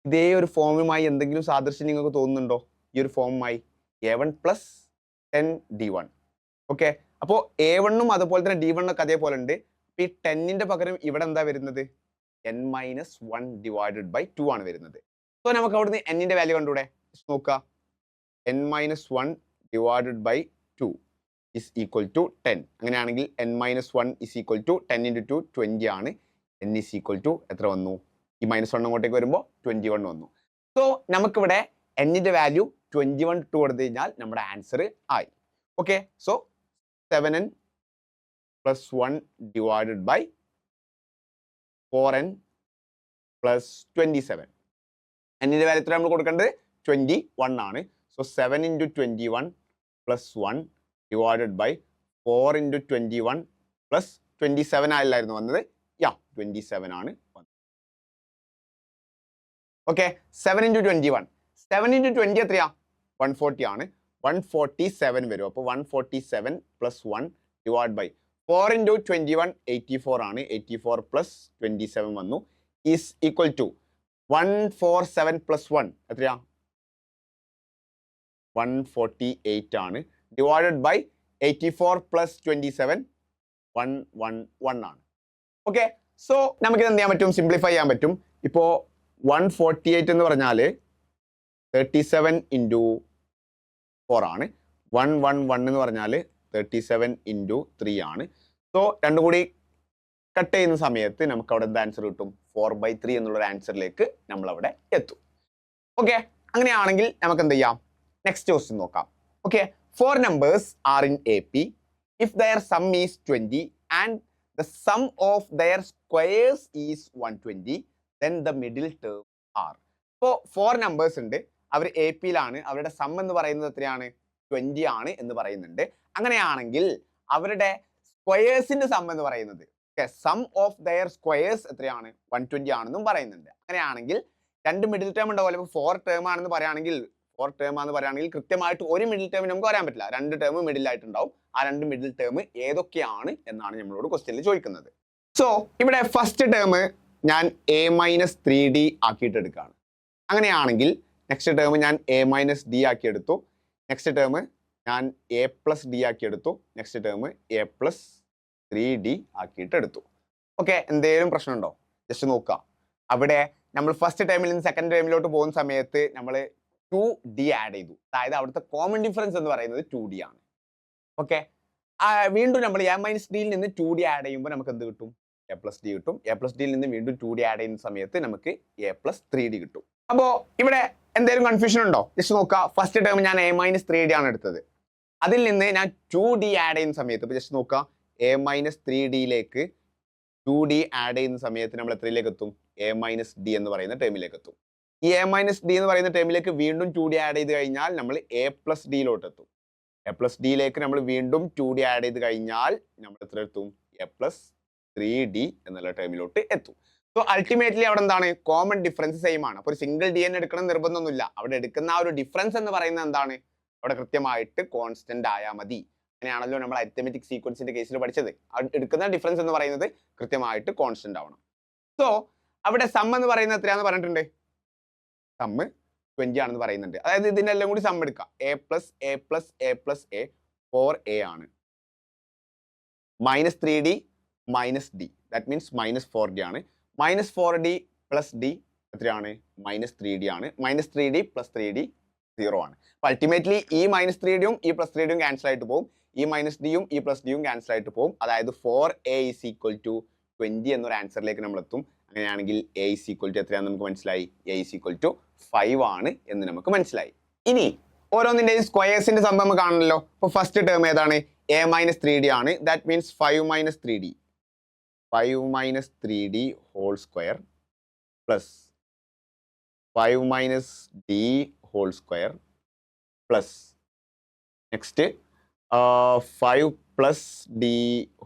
ഇതേ ഒരു ഫോമുമായി എന്തെങ്കിലും സാദൃശ്യം നിങ്ങൾക്ക് തോന്നുന്നുണ്ടോ? ഈ ഒരു ഫോമുമായി a1 + 10 d1. ഓക്കെ, അപ്പോൾ a1ഉം അതുപോലെ തന്നെ d1 ഒക്കെ അതേപോലെ ഉണ്ട്. ഈ 10ന്റെ പകരം ഇവിടെ എന്താ വരുന്നത്, n-1 ഡിവൈഡഡ് ബൈ 2 ആണ് വരുന്നത്. സോ നമുക്ക് അവിടുന്ന് n-ന്റെ വാല്യൂ കണ്ടൂടെ, നോക്കുക, n-1 divided by 2 is equal to 10. അങ്ങനെയാണെങ്കിൽ n-1 ഈസ് ഈക്വൽ ടു 10 × 2 20 ആണ്. n ഈസ് ഈക്വൽ ടു എത്ര വന്നു, ഈ -1 അങ്ങോട്ടേക്ക് വരുമ്പോൾ 21 വന്നു. സോ നമുക്കിവിടെ n-ന്റെ വാല്യൂ 21 ഇട്ട് കൊടുത്തു കഴിഞ്ഞാൽ നമ്മുടെ ആൻസർ ആയി. Okay, so 7n + 1 divided by 4n + 27. n-ന്റെ വാല്യൂ എത്ര നമ്മൾ കൊടുക്കേണ്ടത്, 21 ആണ്. സോ 7 × 21 + 1 ഡിവൈഡഡ് ബൈ 4 × 21 + 27 ആയില്ലായിരുന്നു വന്നത്, 27 ആണ് വന്നത്. ഓക്കെ, 7 × 21 7 × 20 എത്രയാ, 140 ആണ്. 147 വരും. അപ്പോൾ 147 + 1 ഡിവൈഡ് ബൈ 4 × 21 84 ആണ്. 84 + 27 വന്നു, ഈസ് ഈക്വൽ ടു 147 + 1 എത്രയാ, 148 ആണ്. ഡിവൈഡഡ് ബൈ 84 + 27 111 ആണ്. ഓക്കെ, സോ നമുക്ക് ഇത് എന്ത് ചെയ്യാൻ പറ്റും, സിംപ്ലിഫൈ ചെയ്യാൻ പറ്റും. ഇപ്പോൾ 148 എന്ന് പറഞ്ഞാൽ 37 × 4 ആണ്. 111 എന്ന് പറഞ്ഞാൽ 37 × 3 ആണ്. സോ രണ്ടും കൂടി കട്ട് ചെയ്യുന്ന സമയത്ത് നമുക്ക് അവിടെ എന്താ ആൻസർ കിട്ടും, 4/3 എന്നുള്ളൊരു ആൻസറിലേക്ക് നമ്മൾ അവിടെ എത്തും. ഓക്കെ, അങ്ങനെയാണെങ്കിൽ നമുക്ക് എന്ത് ചെയ്യാം, നെക്സ്റ്റ് ക്വസ്റ്റ്യൻ നോക്കാം. Okay, 4 numbers are in AP. If their sum is 20 and the sum of their squares is 120, then the middle term are. ഇപ്പോൾ 4 numbers ഉണ്ട്, അവർ AP-യിലാണ്, അവരുടെ സം എന്ന് പറയുന്നത് എത്രയാണ്, 20 ആണ് എന്ന് പറയുന്നുണ്ട്. അങ്ങനെയാണെങ്കിൽ അവരുടെ സ്ക്വയേഴ്സിന്റെ സം എന്ന് പറയുന്നത്, സം ഓഫ് ദെയർ സ്ക്വയേഴ്സ് എത്രയാണ്, 120 ആണെന്നും പറയുന്നുണ്ട്. അങ്ങനെയാണെങ്കിൽ രണ്ട് മിഡിൽ ടേം ഉണ്ടാവുമല്ലോ. ഇപ്പോൾ 4 ടേം ആണെന്ന് പറയുകയാണെങ്കിൽ കൃത്യമായിട്ട് ഒരു മിഡിൽ ടേം നമുക്ക് പറയാൻ പറ്റില്ല, 2 ടേം മിഡിൽ ആയിട്ടുണ്ടാവും. ആ 2 മിഡിൽ ടേം ഏതൊക്കെയാണ് എന്നാണ് നമ്മളോട് ക്വസ്റ്റ്യനിൽ ചോദിക്കുന്നത്. സോ ഇവിടെ ഫസ്റ്റ് ടേം ഞാൻ എ മൈനസ് 3D ആക്കിയിട്ട് എടുക്കുകയാണ്. അങ്ങനെയാണെങ്കിൽ നെക്സ്റ്റ് ടേം ഞാൻ എ മൈനസ് ഡി ആക്കി എടുത്തു. നെക്സ്റ്റ് ടേം ഞാൻ എ പ്ലസ് ഡി ആക്കി എടുത്തു. Next term A plus 3D ആക്കിയിട്ട് എടുത്തു. ഓക്കെ, എന്തെങ്കിലും പ്രശ്നമുണ്ടോ? ജസ്റ്റ് നോക്കുക. അവിടെ നമ്മൾ ഫസ്റ്റ് ടൈമിൽ നിന്ന് സെക്കൻഡ് ടൈമിലോട്ട് പോകുന്ന സമയത്ത് നമ്മൾ 2D ആഡ് ചെയ്തു. അതായത് അവിടുത്തെ കോമൺ ഡിഫറൻസ് എന്ന് പറയുന്നത് 2D ആണ്. ഓക്കെ, വീണ്ടും നമ്മൾ എ മൈനസ് ഡിയിൽ നിന്ന് 2D ആഡ് ചെയ്യുമ്പോൾ നമുക്ക് എന്ത് കിട്ടും? എ പ്ലസ് ഡി കിട്ടും. എ പ്ലസ് ഡിയിൽ നിന്ന് വീണ്ടും 2D ആഡ് ചെയ്യുന്ന സമയത്ത് നമുക്ക് എ പ്ലസ് 3D കിട്ടും. അപ്പോൾ ഇവിടെ എന്തെങ്കിലും കൺഫ്യൂഷൻ ഉണ്ടോ? ജസ്റ്റ് നോക്കുക. ഫസ്റ്റ് ടേം ഞാൻ എ മൈനസ് 3D ആണ് എടുത്തത്. അതിൽ നിന്ന് ഞാൻ 2D ആഡ് ചെയ്യുന്ന സമയത്ത് ഇപ്പോൾ ജസ്റ്റ് നോക്കുക, എ മൈനസ് 3Dയിലേക്ക് 2D ആഡ് ചെയ്യുന്ന സമയത്ത് നമ്മൾ എത്രയിലേക്ക് എത്തും? എ മൈനസ് ഡി എന്ന് പറയുന്ന ടേമിലേക്ക് എത്തും. ഈ എ മൈനസ് ഡി എന്ന് പറയുന്ന ടേമിലേക്ക് വീണ്ടും 2D ആഡ് ചെയ്ത് കഴിഞ്ഞാൽ നമ്മൾ എ പ്ലസ് ഡിയിലോട്ട് എത്തും. എ പ്ലസ് ഡിയിലേക്ക് നമ്മൾ വീണ്ടും 2D ആഡ് ചെയ്ത് കഴിഞ്ഞാൽ നമ്മൾ എത്ര എത്തും? എ പ്ലസ് 3D എന്നുള്ള ടേമിലോട്ട് എത്തും. സോ അൾട്ടിമേറ്റ്ലി അവിടെ എന്താണ്? കോമൺ ഡിഫറൻസ് സെയിം ആണ്. അപ്പോൾ ഒരു സിംഗിൾ ഡി എൻ എടുക്കണം നിർബന്ധമൊന്നുമില്ല. അവിടെ എടുക്കുന്ന ആ ഒരു ഡിഫറൻസ് എന്ന് പറയുന്നത് എന്താണ്? അവിടെ കൃത്യമായിട്ട് കോൺസ്റ്റന്റ് ആയാൽ മതി. അങ്ങനെയാണല്ലോ നമ്മൾ അരിത്തമെറ്റിക് സീക്വൻസിന്റെ കേസിൽ പഠിച്ചത്. എടുക്കുന്ന ഡിഫറൻസ് എന്ന് പറയുന്നത് കൃത്യമായിട്ട് കോൺസ്റ്റന്റ് ആവണം. സോ അവിടെ സം എന്ന് പറയുന്നത് എത്രയാണെന്ന് പറഞ്ഞിട്ടുണ്ട്? സം 20 ആണെന്ന് പറയുന്നുണ്ട്. അതായത് ഇതിനെല്ലാം കൂടി സം എടുക്കാം. A plus A plus A plus A 4A ആണ്. Minus 3D minus D, that means minus 4D ആണ്. മൈനസ് 4D പ്ലസ് ഡി എത്രയാണ്? മൈനസ് 3D ആണ്. മൈനസ് 3D പ്ലസ് 3D 0 ആണ്. അപ്പോൾ അൾട്ടിമേറ്റ്ലി ഈ മൈനസ് 3Dയും ഈ പ്ലസ് 3Dയും ക്യാൻസൽ ആയിട്ട് പോകും. ഈ മൈനസ് ഡിയും ഈ പ്ലസ് ഡിയും ക്യാൻസൽ ആയിട്ട് പോകും. അതായത് 4A is equal to 20 എന്നൊരു ആൻസറിലേക്ക് നമ്മൾ എത്തും. അങ്ങനെയാണെങ്കിൽ A is equal to എത്രയാണെന്ന് നമുക്ക് മനസ്സിലായി? A is equal to 5 ആണ് എന്ന് നമുക്ക് മനസ്സിലായി. ഇനി ഓരോന്നിൻ്റെയും സ്ക്വയേഴ്സിന്റെ സംഭവം കാണണമല്ലോ. അപ്പോൾ ഫസ്റ്റ് ടേം ഏതാണ്? A മൈനസ് 3D ആണ്. That means 5 minus 3D 5 minus 3D whole square plus 5 minus D whole square plus next 5 plus D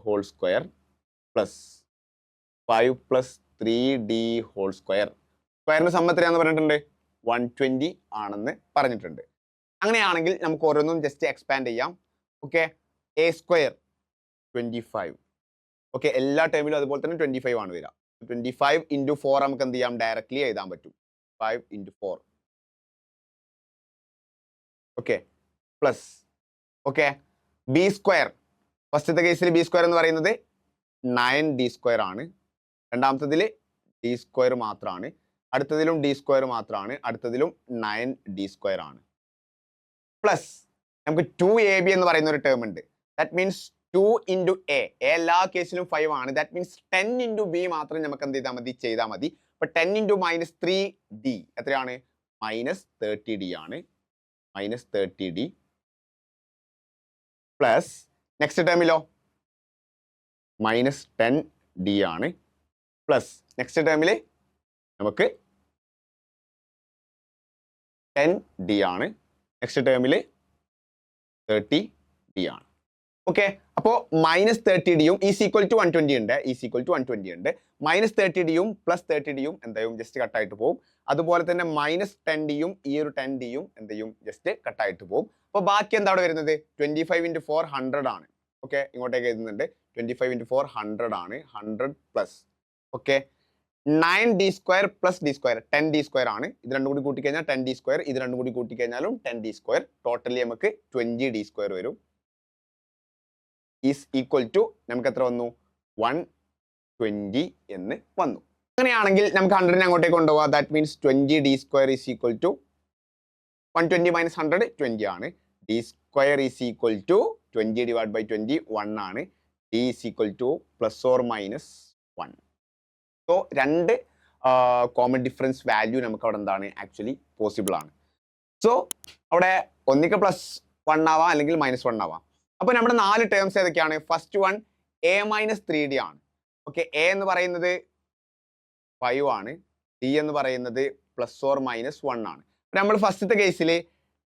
whole square plus 5 plus 3D whole square. സ്ക്വയറിന് സം എത്രയാണെന്ന് പറഞ്ഞിട്ടുണ്ട്? 120 ആണെന്ന് പറഞ്ഞിട്ടുണ്ട്. അങ്ങനെയാണെങ്കിൽ നമുക്ക് ഓരോന്നും ജസ്റ്റ് എക്സ്പാൻഡ് ചെയ്യാം. Okay, a square 25. ഓക്കെ, എല്ലാ ടൈമിലും അതുപോലെ തന്നെ 25 ആണ് വരിക. 25 ഇൻറ്റു 4 നമുക്ക് എന്ത് ചെയ്യാം? ഡയറക്ട്ലി എഴുതാൻ പറ്റും. 5 into 4. Okay, plus okay B square. ഫസ്റ്റത്തെ കേസിൽ ബി സ്ക്വയർ എന്ന് പറയുന്നത് 9D സ്ക്വയർ ആണ്. രണ്ടാമത്തതിൽ D സ്ക്വയർ മാത്രമാണ്. അടുത്തതിലും D സ്ക്വയർ മാത്രമാണ്. അടുത്തതിലും 9D സ്ക്വയർ ആണ്. പ്ലസ് നമുക്ക് 2AB എന്ന് പറയുന്ന ഒരു ടേം ഉണ്ട്. ദാറ്റ് മീൻസ് 2 ഇൻറ്റു എ എല്ലാ കേസിലും 5 ആണ്. ദാറ്റ് മീൻസ് 10 ഇൻറ്റു ബി മാത്രം നമുക്ക് എന്ത് ചെയ്താൽ മതി. അപ്പോൾ 10 ഇൻറ്റു മൈനസ് 3D എത്രയാണ്? മൈനസ് 30D ആണ്. മൈനസ് 30D പ്ലസ് നെക്സ്റ്റ് ടേമിലോ മൈനസ് 10D ആണ്. പ്ലസ് നെക്സ്റ്റ് ടേമിൽ നമുക്ക് 10D ആണ്. നെക്സ്റ്റ് ടേമിൽ 30D ആണ്. ഓക്കെ, അപ്പോൾ മൈനസ് 30Dയും ഈസ് ഈക്വൽ ടു 120 ഉണ്ട്. ഈസ് ഈക്വൽ ടു 120 ഉണ്ട്. മൈനസ് 30Dയും പ്ലസ് 30Dയും എന്തായും ജസ്റ്റ് കട്ടായിട്ട് പോകും. അതുപോലെ തന്നെ മൈനസ് 10Dയും ഈ ഒരു 10Dയും എന്തെയും ജസ്റ്റ് കട്ടായിട്ട് പോകും. അപ്പോൾ ബാക്കി എന്താ അവിടെ വരുന്നത്? 25 ഇൻറ്റു 4 100 ആണ്. ഓക്കെ, ഇങ്ങോട്ടേക്ക് എഴുതുന്നുണ്ട്. 25 ഇൻറ്റു 4 100 ആണ്. 100 plus okay 9D square plus D square 10D square ആണ്. ഇത് രണ്ടും കൂടി കൂട്ടിക്കഴിഞ്ഞാൽ 10D സ്ക്വയർ. ഇത് രണ്ടും കൂടി കൂട്ടിക്കഴിഞ്ഞാലും 10D സ്ക്വയർ. ടോട്ടലി നമുക്ക് 20D സ്ക്വയർ വരും. ഈസ് ഈക്വൽ ടു നമുക്ക് എത്ര വന്നു? 120 എന്ന് വന്നു. അങ്ങനെയാണെങ്കിൽ നമുക്ക് 100 അങ്ങോട്ടേക്ക് കൊണ്ടുപോകാം. That means 20D square is equal to 120 minus 100 20 ആണ്. D square is equal to 20 divide by 20 1 ആണ്. D is equal to plus or minus 1. So രണ്ട് കോമൺ ഡിഫറൻസ് വാല്യൂ നമുക്ക് അവിടെ എന്താണ് ആക്ച്വലി പോസിബിൾ ആണ്. സോ അവിടെ ഒന്നിക്ക് പ്ലസ് 1 ആവാം അല്ലെങ്കിൽ മൈനസ് 1 ആവാം. അപ്പോൾ നമ്മുടെ 4 ടേംസ് ഏതൊക്കെയാണ്? First one A minus 3D ആണ്. ഓക്കെ, എ എന്ന് പറയുന്നത് 5 ആണ്. ഡി എന്ന് പറയുന്നത് പ്ലസ് ഓർ മൈനസ് 1 ആണ്. നമ്മൾ ഫസ്റ്റത്തെ കേസിൽ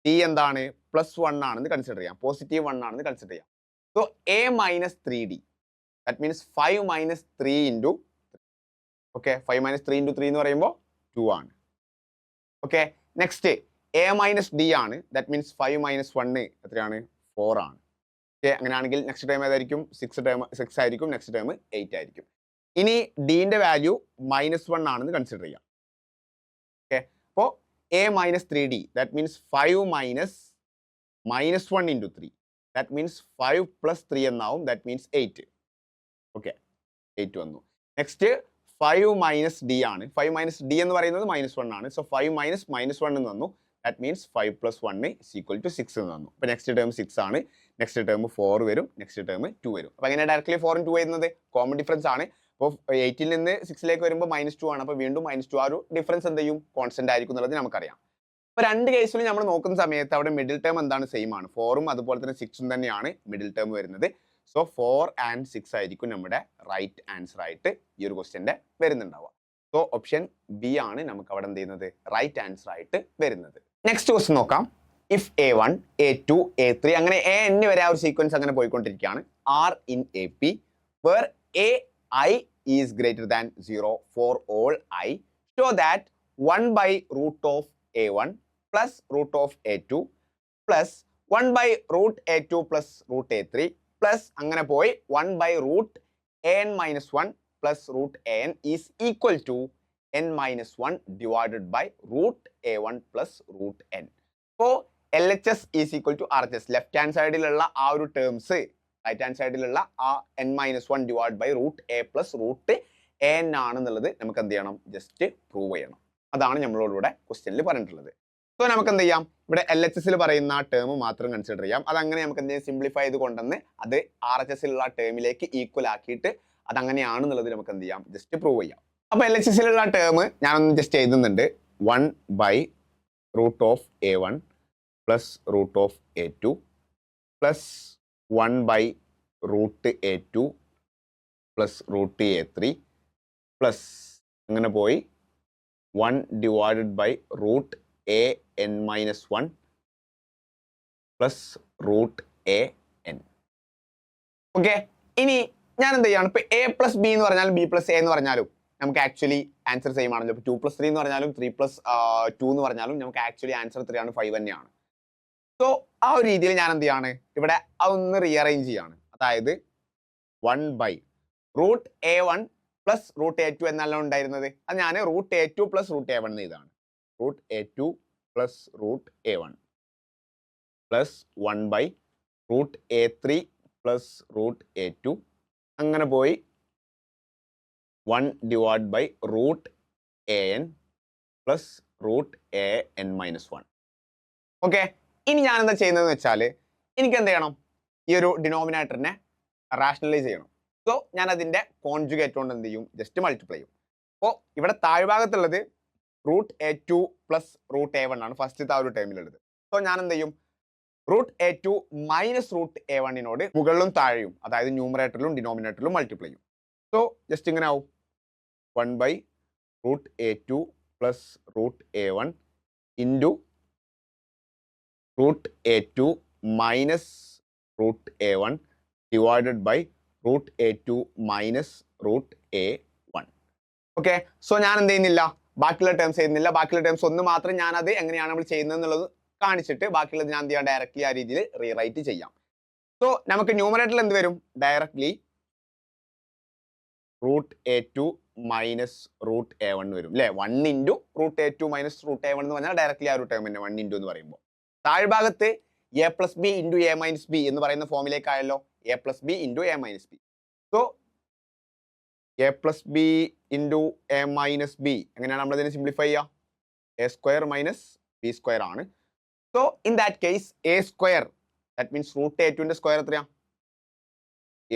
ഡി എന്താണ്? പ്ലസ് 1 ആണെന്ന് കൺസിഡർ ചെയ്യാം. പോസിറ്റീവ് 1 ആണെന്ന് കൺസിഡർ ചെയ്യാം. So A minus 3D that means 5 minus 3 into okay 5 minus 3 into 3 എന്ന് പറയുമ്പോൾ 2 ആണ്. Okay, next A minus D ആണ്. ദാറ്റ് മീൻസ് 5 മൈനസ് 1 എത്രയാണ്? 4 ആണ്. ഓക്കെ, അങ്ങനെയാണെങ്കിൽ നെക്സ്റ്റ് ടൈം ഏതായിരിക്കും? 6 ആയിരിക്കും. നെക്സ്റ്റ് ടൈം 8 ആയിരിക്കും. ഇനി ഡിന്റെ വാല്യൂ -1 ആണെന്ന് കൺസിഡർ ചെയ്യാം. ഓക്കെ, അപ്പോൾ a minus 3d, that means 5 minus -1 into 3, that means 5 plus 3 എന്നാവും, that means 8. ഓക്കെ, 8 വന്നു. നെക്സ്റ്റ് 5 മൈനസ് ഡി ആണ്. 5 മൈനസ് ഡി എന്ന് പറയുന്നത് -1 ആണ്. സോ 5 മൈനസ് -1 എന്ന് വന്നു, that means 5 plus 1 is equal to 6 എന്ന് വന്നു. അപ്പോൾ നെക്സ്റ്റ് ടേം 6 ആണ്, നെക്സ്റ്റ് ടേം 4 വരും, നെക്സ്റ്റ് ടേം 2 വരും. അപ്പോൾ അങ്ങനെ ഡയറക്റ്റ്ലി 4 2 വരുന്നത് കോമൺ ഡിഫറൻസ് ആണ്. അപ്പോൾ 8ൽ നിന്ന് 6ലേക്ക് വരുമ്പോൾ -2 ആണ്. അപ്പോൾ വീണ്ടും -2, ആ ഒരു ഡിഫറൻസ് എന്ത് ചെയ്യും, കോൺസ്റ്റന്റ് ആയിരിക്കും എന്നുള്ളത് നമുക്കറിയാം. അപ്പോൾ രണ്ട് കേസിലും നമ്മൾ നോക്കുന്ന സമയത്ത് അവിടെ മിഡിൽ ടേം എന്താണ്, സെയിം ആണ്. 4ഉം അതുപോലെ തന്നെ 6ഉം തന്നെയാണ് മിഡിൽ ടേം വരുന്നത്. സോ 4 and 6 ആയിരിക്കും നമ്മുടെ റൈറ്റ് ആൻസർ ആയിട്ട് ഈ ഒരു ക്വസ്റ്റ്യൻ്റെ വരുന്നുണ്ടാവുക. സോ ഓപ്ഷൻ ബി ആണ് നമുക്ക് അവിടെ എന്ത് ചെയ്യുന്നത്, റൈറ്റ് ആൻസർ ആയിട്ട് വരുന്നത്. നെക്സ്റ്റ് ക്വസ്റ്റ്യൻ നോക്കാം. ഇഫ് A1, A2, A3 അങ്ങനെ AN വരെ ആ ഒരു സീക്വൻസ് അങ്ങനെ പോയിക്കൊണ്ടിരിക്കുകയാണ്. Are in AP where AI is greater than 0 for all I, show that 1 by root of A1 plus root of A2 plus 1 by root A2 plus root A3 plus അങ്ങനെ പോയി 1 by root AN minus 1 plus root AN is equal to n minus 1 divided by root A1 plus root n. അപ്പോൾ LHS is equal to RHS. Left hand സൈഡിലുള്ള ആ ഒരു terms right hand സൈഡിലുള്ള ആ n-1 divide by root a plus root AN ആണെന്നുള്ളത് നമുക്ക് എന്ത് ചെയ്യണം, ജസ്റ്റ് പ്രൂവ് ചെയ്യണം. അതാണ് നമ്മളോട് ക്വസ്റ്റ്യനിൽ പറഞ്ഞിട്ടുള്ളത്. സോ നമുക്ക് എന്ത് ചെയ്യാം, ഇവിടെ LHS പറയുന്ന ആ ടേം മാത്രം കൺസിഡർ ചെയ്യാം. അതങ്ങനെ നമുക്ക് എന്ത് ചെയ്യാം, സിംപ്ലിഫൈ ചെയ്ത് കൊണ്ടുവന്ന് അത് RHS ടേമിലേക്ക് ഈക്വൽ ആക്കിയിട്ട് അതങ്ങനെയാണെന്നുള്ളത് നമുക്ക് എന്ത് ചെയ്യാം, ജസ്റ്റ് പ്രൂവ് ചെയ്യാം. അപ്പോൾ LHS ടേം ഞാനൊന്ന് ജസ്റ്റ് എഴുതുന്നുണ്ട്. 1 by root of A1 plus root of A2 plus 1 by root A2 plus root A3 plus അങ്ങനെ പോയി 1 divided by root AN minus 1 plus root AN. Okay, ഇനി ഞാൻ എന്ത് ചെയ്യാണ്, ഇപ്പോൾ A plus B എന്ന് പറഞ്ഞാലും B plus A എന്ന് പറഞ്ഞാലും നമുക്ക് ആക്ച്വലി ആൻസർ സെയിം ആണല്ലോ. ഇപ്പോൾ 2 plus 3 എന്ന് പറഞ്ഞാലും 3 plus 2 എന്ന് പറഞ്ഞാലും നമുക്ക് ആക്ച്വലി ആൻസർ 3 ആണ്, 5 തന്നെയാണ്. സോ ആ ഒരു രീതിയിൽ ഞാൻ എന്ത് ചെയ്യാണ്, ഇവിടെ അതൊന്ന് റീഅറേഞ്ച് ചെയ്യാണ്. അതായത് 1 by root A1 plus root A2 എന്നല്ല ഉണ്ടായിരുന്നത്, അത് ഞാൻ root A2 plus root A1 എന്ന് ഇതാണ്. root A2 plus root A1 plus 1 by root A3 plus root A2 അങ്ങനെ പോയി 1 divided by root AN plus root AN minus 1. Okay, ഇനി ഞാൻ എന്താ ചെയ്യുന്നതെന്ന് വെച്ചാൽ എനിക്ക് എന്ത് ചെയ്യണം, ഈ ഒരു ഡിനോമിനേറ്ററിനെ റാഷണലൈസ് ചെയ്യണം. സോ ഞാൻ അതിൻ്റെ കോൺജുഗേറ്റ് കൊണ്ട് എന്ത് ചെയ്യും, ജസ്റ്റ് മൾട്ടിപ്ലൈ ചെയ്യും. അപ്പോൾ ഇവിടെ താഴ്ഭാഗത്തുള്ളത് root A2 plus root A1 ആണ് ഫസ്റ്റത്തെ ആ ഒരു ടൈമിലുള്ളത്. സോ ഞാൻ എന്ത് ചെയ്യും, root A2 minus root A1 മുകളിലും താഴെയും, അതായത് ന്യൂമറേറ്ററിലും ഡിനോമിനേറ്ററിലും മൾട്ടിപ്ലൈ ചെയ്യും. സോ ജസ്റ്റ് ഇങ്ങനെ ആവും 1 by root A2 plus root A1 into root A2 minus root A1 divided by root A2 minus root A1. Okay, so ഞാൻ എന്ത് ചെയ്യുന്നില്ല, ബാക്കിയുള്ള ടേംസ് ചെയ്യുന്നില്ല. ബാക്കിയുള്ള ടേംസ് ഒന്ന് മാത്രം ഞാനത് എങ്ങനെയാണ് നമ്മൾ ചെയ്യുന്നത് എന്നുള്ളത് കാണിച്ചിട്ട് ബാക്കിയുള്ളത് ഞാൻ എന്ത് ചെയ്യാം, ഡയറക്റ്റ്ലി ആ രീതിയിൽ റീറൈറ്റ് ചെയ്യാം. സോ നമുക്ക് ന്യൂമറേറ്ററിൽ എന്ത് വരും, directly root A2 minus root A1 വരും അല്ലേ. 1 into root A2 minus root A1 എന്ന് പറഞ്ഞാൽ ഡയറക്റ്റ്ലി ആ ഒരു ടേം തന്നെ 1 into എന്ന് പറയുമ്പോൾ. താഴ്ഭാഗത്ത് A plus B into A minus B എന്ന് പറയുന്ന ഫോമിലേക്കായല്ലോ, A plus B into A minus B. So A plus B into A minus B എങ്ങനെയാണ് നമ്മളതിനെ സിംപ്ലിഫൈ ചെയ്യുക, A square minus B square ആണ്. So in that case A square, that means root A2 square എത്രയാണ്,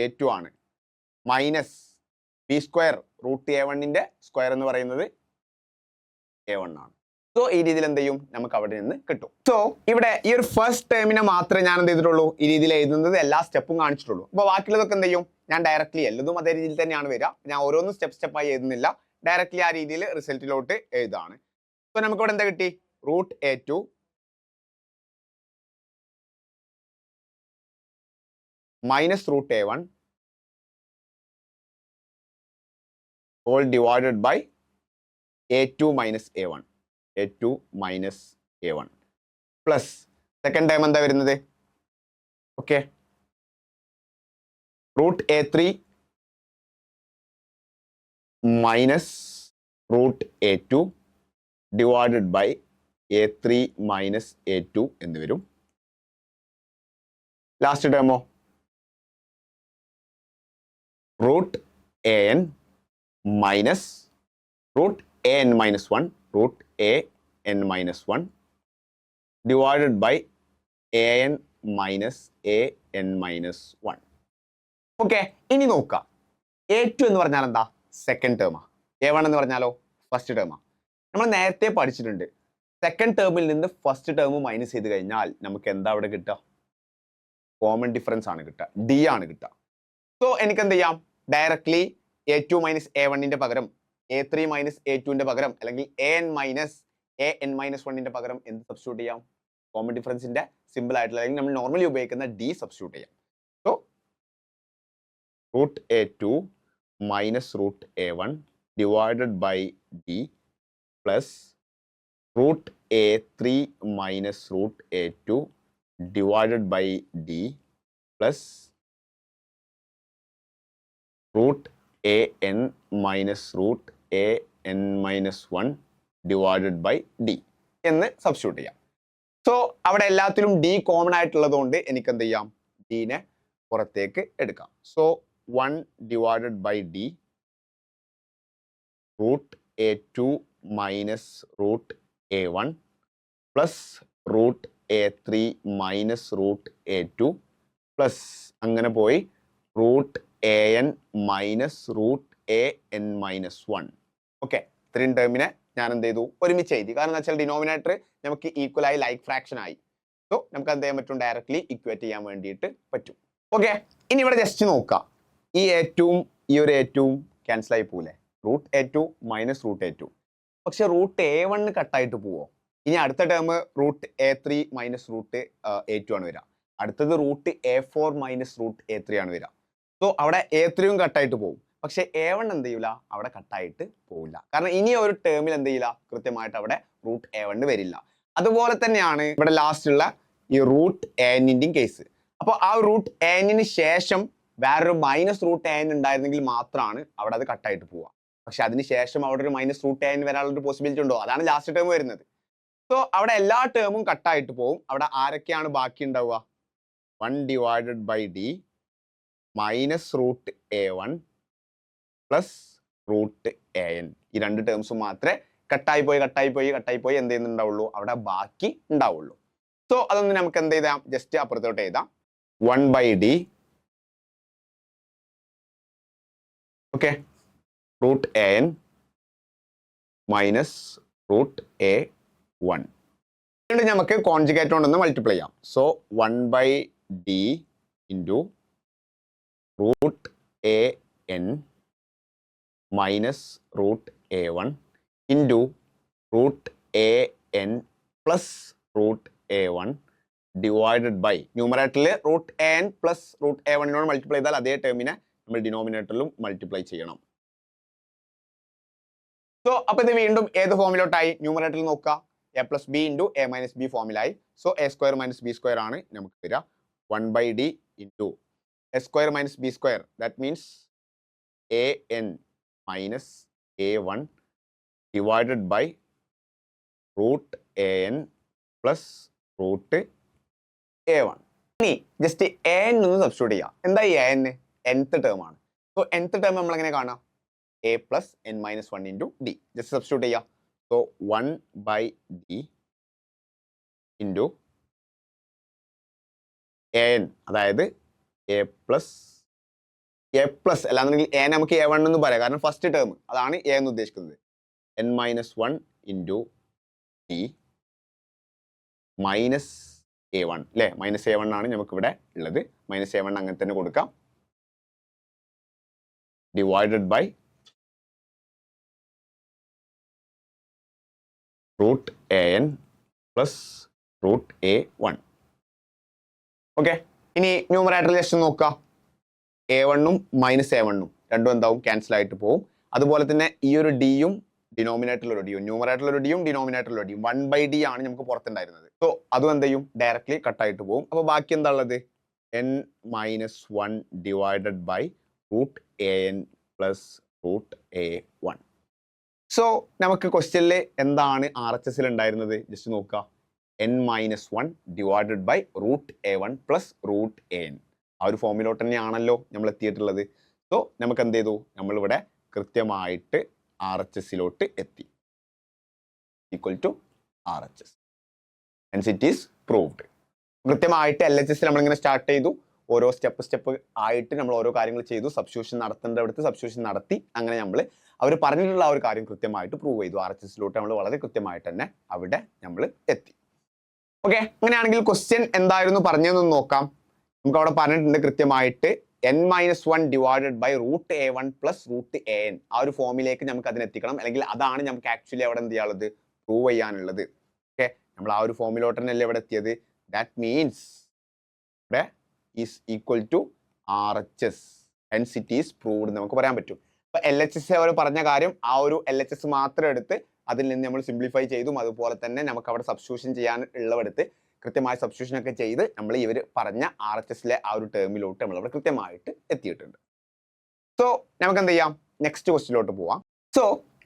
A2 ആണ്, minus B square root A1 square എന്ന് പറയുന്നത് A1 ആണ്. So ഈ രീതിയിൽ എന്ത് ചെയ്യും, നമുക്ക് അവിടെ നിന്ന് കിട്ടും. സോ ഇവിടെ ഈ ഒരു ഫസ്റ്റ് ടേമിനെ മാത്രമേ ഞാൻ എന്ത് ചെയ്തിട്ടുള്ളൂ, ഈ രീതിയിൽ എഴുതുന്നത് എല്ലാ സ്റ്റെപ്പും കാണിച്ചിട്ടുള്ളൂ. അപ്പോൾ ബാക്കിയുള്ളതൊക്കെ എന്ത് ചെയ്യും, ഞാൻ ഡയറക്റ്റ്ലി എല്ലതും അതേ രീതിയിൽ തന്നെയാണ് വരിക. ഞാൻ ഓരോന്നും സ്റ്റെപ്പായി എഴുതുന്നില്ല, ഡയറക്റ്റ്ലി ആ രീതിയിൽ റിസൾട്ടിലോട്ട് എഴുതാണ്. സോ നമുക്കിവിടെ എന്താ കിട്ടി, root A2 minus root A1 all divided by A2 minus A1, A2 minus A1 plus second time എന്താ വരുന്നത്, okay, root A3 minus root A2 divided by A3 minus A2 എന്ന് വരും. ലാസ്റ്റ് ടേമോ root AN minus root AN minus 1 root AN minus 1 divided by AN minus AN minus 1. Okay, ഇനി നോക്കാം. A2 എന്ന് പറഞ്ഞാൽ എന്താ? സെക്കൻഡ് ടേമാ. A1 എന്ന് പറഞ്ഞാലോ ഫസ്റ്റ് ടേമാ. നമ്മൾ നേരത്തെ പഠിച്ചിട്ടുണ്ട്, സെക്കൻഡ് ടേമിൽ നിന്ന് ഫസ്റ്റ് ടേം മൈനസ് ചെയ്ത് കഴിഞ്ഞാൽ നമുക്ക് എന്താ അവിടെ കിട്ടുക? കോമൺ ഡിഫറൻസ് ആണ് കിട്ടുക, D ആണ് കിട്ടുക. സോ എനിക്ക് എന്ത് ചെയ്യാം? ഡയറക്ട്ലി A2 മൈനസ് A1ന്റെ പകരം A3 മൈനസ് A2ന്റെ പകരം അല്ലെങ്കിൽ AN മൈനസ് AN മൈനസ് 1ന്റെ പകരം എന്ത് സബ്സ്റ്റിറ്റ്യൂട്ട് ചെയ്യാം? കോമൺ ഡിഫറൻസിന്റെ സിമ്പിൾ ആയിട്ടുള്ള അല്ലെങ്കിൽ നമ്മൾ നോർമലി ഉപയോഗിക്കുന്ന D സബ്സ്റ്റിറ്റ്യൂട്ട് ചെയ്യാം. So root A2 minus root A1 divided by D plus root A3 minus root A2 divided by D plus root AN minus root AN minus 1 divided by D എന്ന് substitute ചെയ്യാം. So അവിടെ എല്ലാത്തിലും D common ആയിട്ടുള്ളത് കൊണ്ട് എനിക്ക് എന്ത് ചെയ്യാം? Dനെ പുറത്തേക്ക് എടുക്കാം. So 1 divided by D root A2 minus root A1 plus root A3 minus root A2 plus അങ്ങനെ പോയി root AN minus root AN minus 1. Okay, ഇത്രയും ടേമിനെ ഞാൻ എന്ത് ചെയ്തു? ഒരുമിച്ച് എഴുതി. കാരണം എന്താ വെച്ചാൽ ഡിനോമിനേറ്റർ നമുക്ക് ഈക്വൽ ആയി ലൈക്ക് ഫ്രാക്ഷൻ ആയി. സോ നമുക്ക് എന്ത് ചെയ്യാൻ പറ്റും? ഡയറക്ട്ലി ഇക്വേറ്റ് ചെയ്യാൻ വേണ്ടിയിട്ട് പറ്റും. ഓക്കെ, ഇനി ഇവിടെ ജസ്റ്റ് നോക്കാം. ഈ A2ഉം ഈ ഒരു A2ഉം ക്യാൻസൽ ആയി പോവില്ലേ? Root A2 minus root A2. പക്ഷെ റൂട്ട് A1 കട്ടായിട്ട് പോവോ? ഇനി അടുത്ത term root A3 minus root A2 ആണ് വരിക. അടുത്തത് root A4 minus root A3 ആണ് വരിക. സോ അവിടെ A3യും കട്ടായിട്ട് പോകും. പക്ഷെ A1 എന്ത് ചെയ്യില്ല? അവിടെ കട്ടായിട്ട് പോവില്ല. കാരണം ഇനി ഒരു ടേമിൽ എന്ത് ചെയ്യില്ല? കൃത്യമായിട്ട് അവിടെ റൂട്ട് A1 വരില്ല. അതുപോലെ തന്നെയാണ് ഇവിടെ ലാസ്റ്റ് ഉള്ള ഈ റൂട്ട് ANന്റെയും കേസ്. അപ്പോൾ ആ റൂട്ട് ANന് ശേഷം വേറൊരു മൈനസ് റൂട്ട് AN ഉണ്ടായിരുന്നെങ്കിൽ മാത്രമാണ് അവിടെ അത് കട്ടായിട്ട് പോവുക. പക്ഷെ അതിന് ശേഷം അവിടെ ഒരു മൈനസ് റൂട്ട് AN വരാനുള്ള ഒരു പോസിബിലിറ്റി ഉണ്ടോ? അതാണ് ലാസ്റ്റ് ടേം വരുന്നത്. സോ അവിടെ എല്ലാ ടേമും കട്ടായിട്ട് പോകും. അവിടെ ആരൊക്കെയാണ് ബാക്കി ഉണ്ടാവുക? 1 divided by D minus root A1 plus root AN. ഈ രണ്ട് ടേംസും മാത്രമേ കട്ടായി പോയി എന്ത് ചെയ്യുന്നുണ്ടാവുള്ളൂ? അവിടെ ബാക്കി ഉണ്ടാവുള്ളൂ. സോ അതൊന്ന് നമുക്ക് എന്ത് ചെയ്താം? ജസ്റ്റ് അപ്പുറത്തോട്ട് എഴുതാം. 1 by D okay root AN minus root A1. വീണ്ടും നമുക്ക് കോൺജുഗേറ്റ് കൊണ്ടൊന്ന് മൾട്ടിപ്ലൈ ചെയ്യാം. So 1 by D into root AN minus root A1 into root AN plus root A1 divided by ന്യൂമറേറ്ററിൽ റൂട്ട് AN പ്ലസ് റൂട്ട് A1നോട് multiply ചെയ്താൽ അതേ ടേമിനെ നമ്മൾ ഡിനോമിനേറ്ററിലും multiply ചെയ്യണം. സോ അപ്പോൾ ഇത് വീണ്ടും ഏത് ഫോമിലോട്ടായി? ന്യൂമറേറ്ററിൽ നോക്കുക, A plus b into A minus b ഫോമിലായി. So A square minus b square ആണ് നമുക്ക് വരിക. 1 by D into A square minus b square, that means AN minus A1 divided by root AN plus root A1. ഇനി just AN ഒന്ന് substitute ചെയ്യാം. എന്താ ഈ AN? nth term ആണ്. So nth term നമ്മൾ എങ്ങനെ കാണാം? A plus N minus 1 into D. Just substitute ചെയ്യാം. So 1 by D into AN, അതായത് A പ്ലസ് അല്ലാന്നുണ്ടെങ്കിൽ A നമുക്ക് A1 എന്ന് പറയാം, കാരണം ഫസ്റ്റ് ടേം അതാണ് A എന്ന് ഉദ്ദേശിക്കുന്നത്. N minus 1 into D minus A1 അല്ലേ? മൈനസ് A1 ആണ് നമുക്കിവിടെ ഉള്ളത്. മൈനസ് A1 അങ്ങനെ തന്നെ കൊടുക്കാം. Divided by root AN plus root A1. Okay, ഇനി ന്യൂമറേറ്ററിൽ ജസ്റ്റ് നോക്കാം. A1ഉം മൈനസ് A1ഉം രണ്ടും എന്താവും? ക്യാൻസൽ ആയിട്ട് പോകും. അതുപോലെ തന്നെ ഈ ഒരു ഡിയും ഡിനോമിനേറ്ററിലൊരു ഡിയും ന്യൂമറേറ്ററിലൊരു ഡിയും ഡിനോമിനേറ്ററിലൊരു ഡിയും 1 ബൈ D ആണ് നമുക്ക് പുറത്തുണ്ടായിരുന്നത്. സോ അതും എന്ത് ചെയ്യും? ഡയറക്ട്ലി കട്ടായിട്ട് പോകും. അപ്പോൾ ബാക്കി എന്താ ഉള്ളത്? N minus 1 divided by root AN plus √a1. So നമുക്ക് ക്വസ്റ്റ്യനിൽ എന്താണ് RHS ഉണ്ടായിരുന്നത് ജസ്റ്റ് നോക്കുക, n-1 divided by √a1 plus √an. ആ ഒരു ഫോമിലോട്ട് തന്നെയാണല്ലോ നമ്മൾ എത്തിയിട്ടുള്ളത്. സോ നമുക്ക് എന്ത് ചെയ്തു, നമ്മളിവിടെ കൃത്യമായിട്ട് RHSലോട്ട് എത്തി, equal to RHS. Hence it is proved. കൃത്യമായിട്ട് LHS നമ്മളിങ്ങനെ സ്റ്റാർട്ട് ചെയ്തു, ഓരോ സ്റ്റെപ്പ് ആയിട്ട് നമ്മൾ ഓരോ കാര്യങ്ങൾ ചെയ്തു, സബ്സ്റ്റിറ്റ്യൂഷൻ നടത്തേണ്ടടുത്ത് സബ്സ്റ്റിറ്റ്യൂഷൻ നടത്തി, അങ്ങനെ നമ്മൾ അവർ പറഞ്ഞിട്ടുള്ള ആ ഒരു കാര്യം കൃത്യമായിട്ട് പ്രൂവ് ചെയ്തു. RHSലോട്ട് നമ്മൾ വളരെ കൃത്യമായിട്ട് തന്നെ അവിടെ നമ്മൾ എത്തി. ഓക്കെ, അങ്ങനെയാണെങ്കിൽ ക്വസ്റ്റ്യൻ എന്തായിരുന്നു പറഞ്ഞതെന്ന് നോക്കാം. നമുക്ക് അവിടെ പറഞ്ഞിട്ടുണ്ട് കൃത്യമായിട്ട് n-1 divided by √a1 plus √an. ആ ഒരു ഫോമിലേക്ക് നമുക്ക് അതിനെ എത്തിക്കണം, അല്ലെങ്കിൽ അതാണ് നമുക്ക് ആക്ച്വലി അവിടെ എന്ത് ചെയ്യാനുള്ളത്, പ്രൂവ് ചെയ്യാനുള്ളത്. ഓക്കെ, നമ്മൾ ആ ഒരു ഫോമിലോട്ട് തന്നെയല്ലേ ഇവിടെ എത്തിയത്. ദാറ്റ് മീൻസ് ഇവിടെ is equal to RHS. Hence it is proved നമുക്ക് പറയാൻ പറ്റും. അപ്പൊ LHS അവർ പറഞ്ഞ കാര്യം ആ ഒരു LHS മാത്രം എടുത്ത് അതിൽ നിന്ന് നമ്മൾ സിംപ്ലിഫൈ ചെയ്തും, അതുപോലെ തന്നെ നമുക്ക് അവിടെ സബ്സ്റ്റിറ്റ്യൂഷൻ ചെയ്യാൻ ഉള്ളവടുത്ത് കൃത്യമായ സബ്സ്റ്റിറ്റ്യൂഷൻ ഒക്കെ ചെയ്ത് നമ്മൾ ഇവർ പറഞ്ഞ RHSലെ ആ ഒരു ടേമിലോട്ട് നമ്മൾ അവിടെ കൃത്യമായിട്ട് എത്തിയിട്ടുണ്ട്. സോ നമുക്ക് എന്ത് ചെയ്യാം, നെക്സ്റ്റ് ക്വസ്റ്റിലോട്ട് പോവാം. So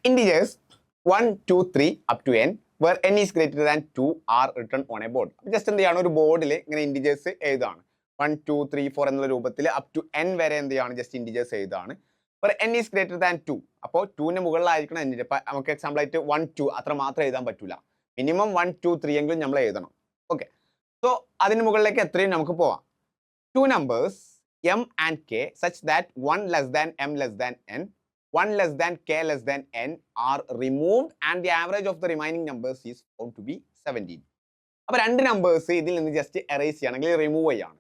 integers 1, 2, 3 up to n where n is greater than 2 are written on a board. Just എന്ത് ചെയ്യാണ്, ഒരു ബോർഡിൽ ഇങ്ങനെ ഇൻഡിജേഴ്സ് എഴുതാണ്. 1, 2, 3, 4 എന്നുള്ള രൂപത്തിൽ അപ് ടു n വരെ എന്ത് ചെയ്യാണ്, ജസ്റ്റ് ഇൻഡിജേഴ്സ് എഴുതാണ്. n is greater than 2, അപ്പോൾ 2ന് മുകളിലായിരിക്കണം n. ഇപ്പം നമുക്ക് എക്സാമ്പിൾ ആയിട്ട് 1, 2 അത്ര മാത്രം എഴുതാൻ പറ്റൂല, മിനിമം 1, 2, 3 എങ്കിലും നമ്മൾ എഴുതണം. ഓക്കെ, സോ അതിന് മുകളിലേക്ക് എത്രയും നമുക്ക് പോവാം. 2 numbers m and k such that 1 less than m less than n, 1 less than k less than n are removed and the average of the remaining numbers is found to be 17. അപ്പോൾ രണ്ട് numbers ഇതിൽ നിന്ന് just errors ചെയ്യണമെങ്കിൽ remove ചെയ്യാണ്.